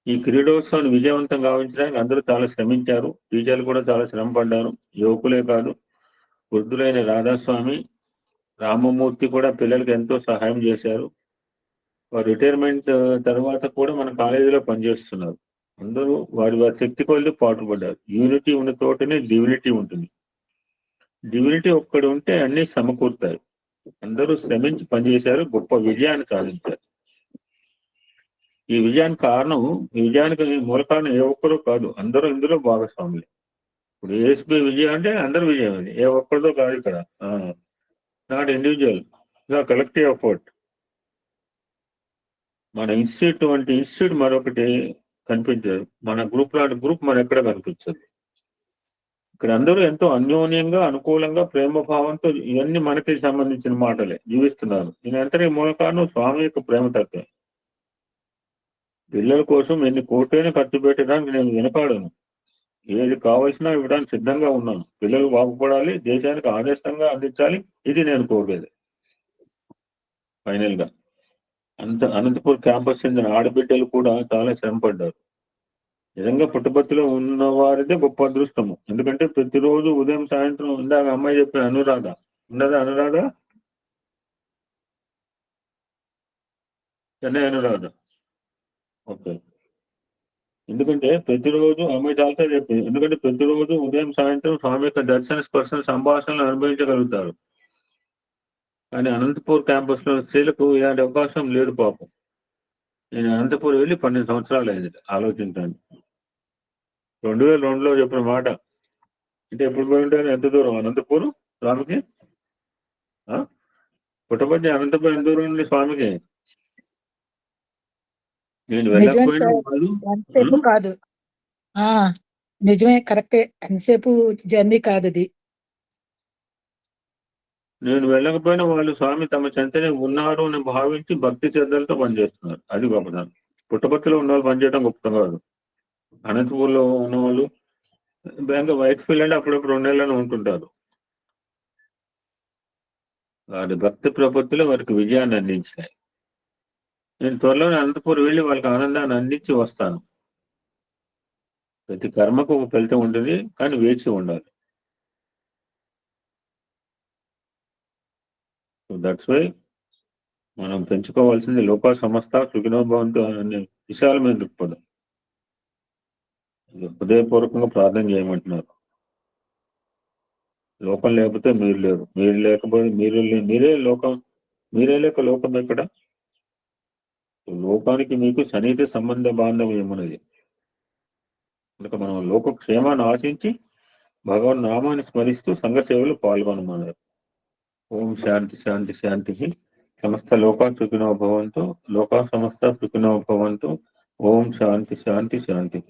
ఈ క్రీడోత్సవాన్ని విజయవంతం గావించడానికి అందరూ చాలా శ్రమించారు. టీచర్లు కూడా చాలా శ్రమ పడ్డారు. యువకులే కాదు, వృద్ధులైన రాధాస్వామి, రామమూర్తి కూడా పిల్లలకు ఎంతో సహాయం చేశారు. వారు రిటైర్మెంట్ తర్వాత కూడా మన కాలేజీలో పనిచేస్తున్నారు. అందరూ వారి శక్తి కొలిది పాటుపడ్డారు. యూనిటీ ఉన్న తోటనే డివినిటీ ఉంటుంది. డివినిటీ ఒక్కడు ఉంటే అన్ని సమకూరుతాయి. అందరూ శ్రమించి పనిచేశారు, గొప్ప విజయాన్ని సాధించారు. ఈ విజయానికి మూల కారణం ఏ ఒక్కరూ కాదు, అందరూ ఇందులో భాగస్వాములే. ఇప్పుడు ఏఎస్పీ విజయం అంటే అందరూ విజయం. అది ఏ ఒక్కరితో కాదు. ఇక్కడ నాట్ ఇండివిజువల్, కలెక్టివ్ ఎఫర్ట్. మన ఇన్స్టిట్యూట్ వంటి ఇన్స్టిట్యూట్ మరొకటి కనిపించదు. మన గ్రూప్ లాంటి గ్రూప్ మన ఎక్కడ కనిపించదు. ఇక్కడ అందరూ ఎంతో అన్యోన్యంగా, అనుకూలంగా, ప్రేమ భావంతో ఇవన్నీ మనకి సంబంధించిన మాటలే జీవిస్తున్నారు. దీని అంతటి మూల కారణం స్వామి యొక్క ప్రేమ తత్వం. పిల్లల కోసం ఎన్ని కోట్లైనా ఖర్చు పెట్టడానికి నేను వెనకాడను. ఏది కావాల్సినా ఇవ్వడానికి సిద్ధంగా ఉన్నాను. పిల్లలు బాగుపడాలి, దేశానికి ఆదర్శంగా అందించాలి, ఇది నేను కోరేది. ఫైనల్ గా అనంతపూర్ క్యాంపస్ చెందిన ఆడబిడ్డలు కూడా చాలా శ్రమపడ్డారు. నిజంగా పుట్టపర్తిలో ఉన్న వారిదే గొప్ప అదృష్టము. ఎందుకంటే ప్రతిరోజు ఉదయం సాయంత్రం, ఇందాక అమ్మాయి చెప్పిన అనురాధ ఉన్నదా? అనురాధ చెన్నై అనురాధ. ఓకే. ఎందుకంటే ప్రతిరోజు అమ్మాయి చాలా చెప్పింది. ఎందుకంటే ప్రతిరోజు ఉదయం సాయంత్రం స్వామి యొక్క దర్శన స్పర్శన సంభాషణలు అనుభవించగలుగుతారు. కానీ అనంతపూర్ క్యాంపస్ లో స్త్రీలకు ఇలాంటి అవకాశం లేదు పాపం. నేను అనంతపూర్ వెళ్ళి 12 సంవత్సరాలు అయింది. ఆలోచించండి. 2002లో చెప్పిన మాట అంటే ఎప్పుడు పోయి ఉంటారు? ఎంత దూరం అనంతపూర్ స్వామికి? పుట్టపర్తి అనంతపురం ఎంత దూరం ఉంది స్వామికి? నేను ఎంతసేపు కాదు. నిజమే, కరెక్టే. ఎంతసేపు జర్నీ కాదు అది. నేను వెళ్ళకపోయినా వాళ్ళు స్వామి తమ చెంతనే ఉన్నారు అని భావించి భక్తి శ్రద్ధలతో పనిచేస్తున్నారు. అది గొప్పతనం. పుట్టపర్తిలో ఉన్న వాళ్ళు పనిచేయడం గొప్పతం కాదు. అనంతపూర్లో ఉన్న వాళ్ళు బ్యాంక్ వైట్ ఫీల్డ్ అంటే అప్పుడప్పుడు 2 నెలలను ఉంటుంటారు. వారి భక్తి ప్రపత్తిలో వారికి విజయాన్ని అందించాయి. నేను త్వరలోనే అనంతపూర్ వెళ్ళి వాళ్ళకి ఆనందాన్ని అందించి వస్తాను. ప్రతి కర్మకు ఒక ఫలితం ఉంటుంది, కానీ వేచి ఉండాలి. సో దట్స్ వై మనం పెంచుకోవాల్సింది లోకా సమస్త సుఖినోభవంతో అనే విషయాలమైన దృక్పథం. హృదయపూర్వకంగా ప్రార్థన చేయమంటున్నారు. లోకం లేకపోతే మీరు లేరు, మీరు లేకపోతే మీరే లోకం, మీరే లేక లోకం ఎక్కడ? లోకానికి మీకు సన్నిహిత సంబంధ బాంధవ్యం ఏమన్నది. కనుక మనం లోక క్షేమాన్ని ఆశించి భగవన్ నామాన్ని స్మరిస్తూ సంఘ సేవలు పాల్గొనమన్నారు. ఓం శాంతి శాంతి శాంతి. సమస్త లోకా సుఖినో భవంతు. లోకా సమస్త సుఖినో భవంతు. ఓం శాంతి శాంతి శాంతి.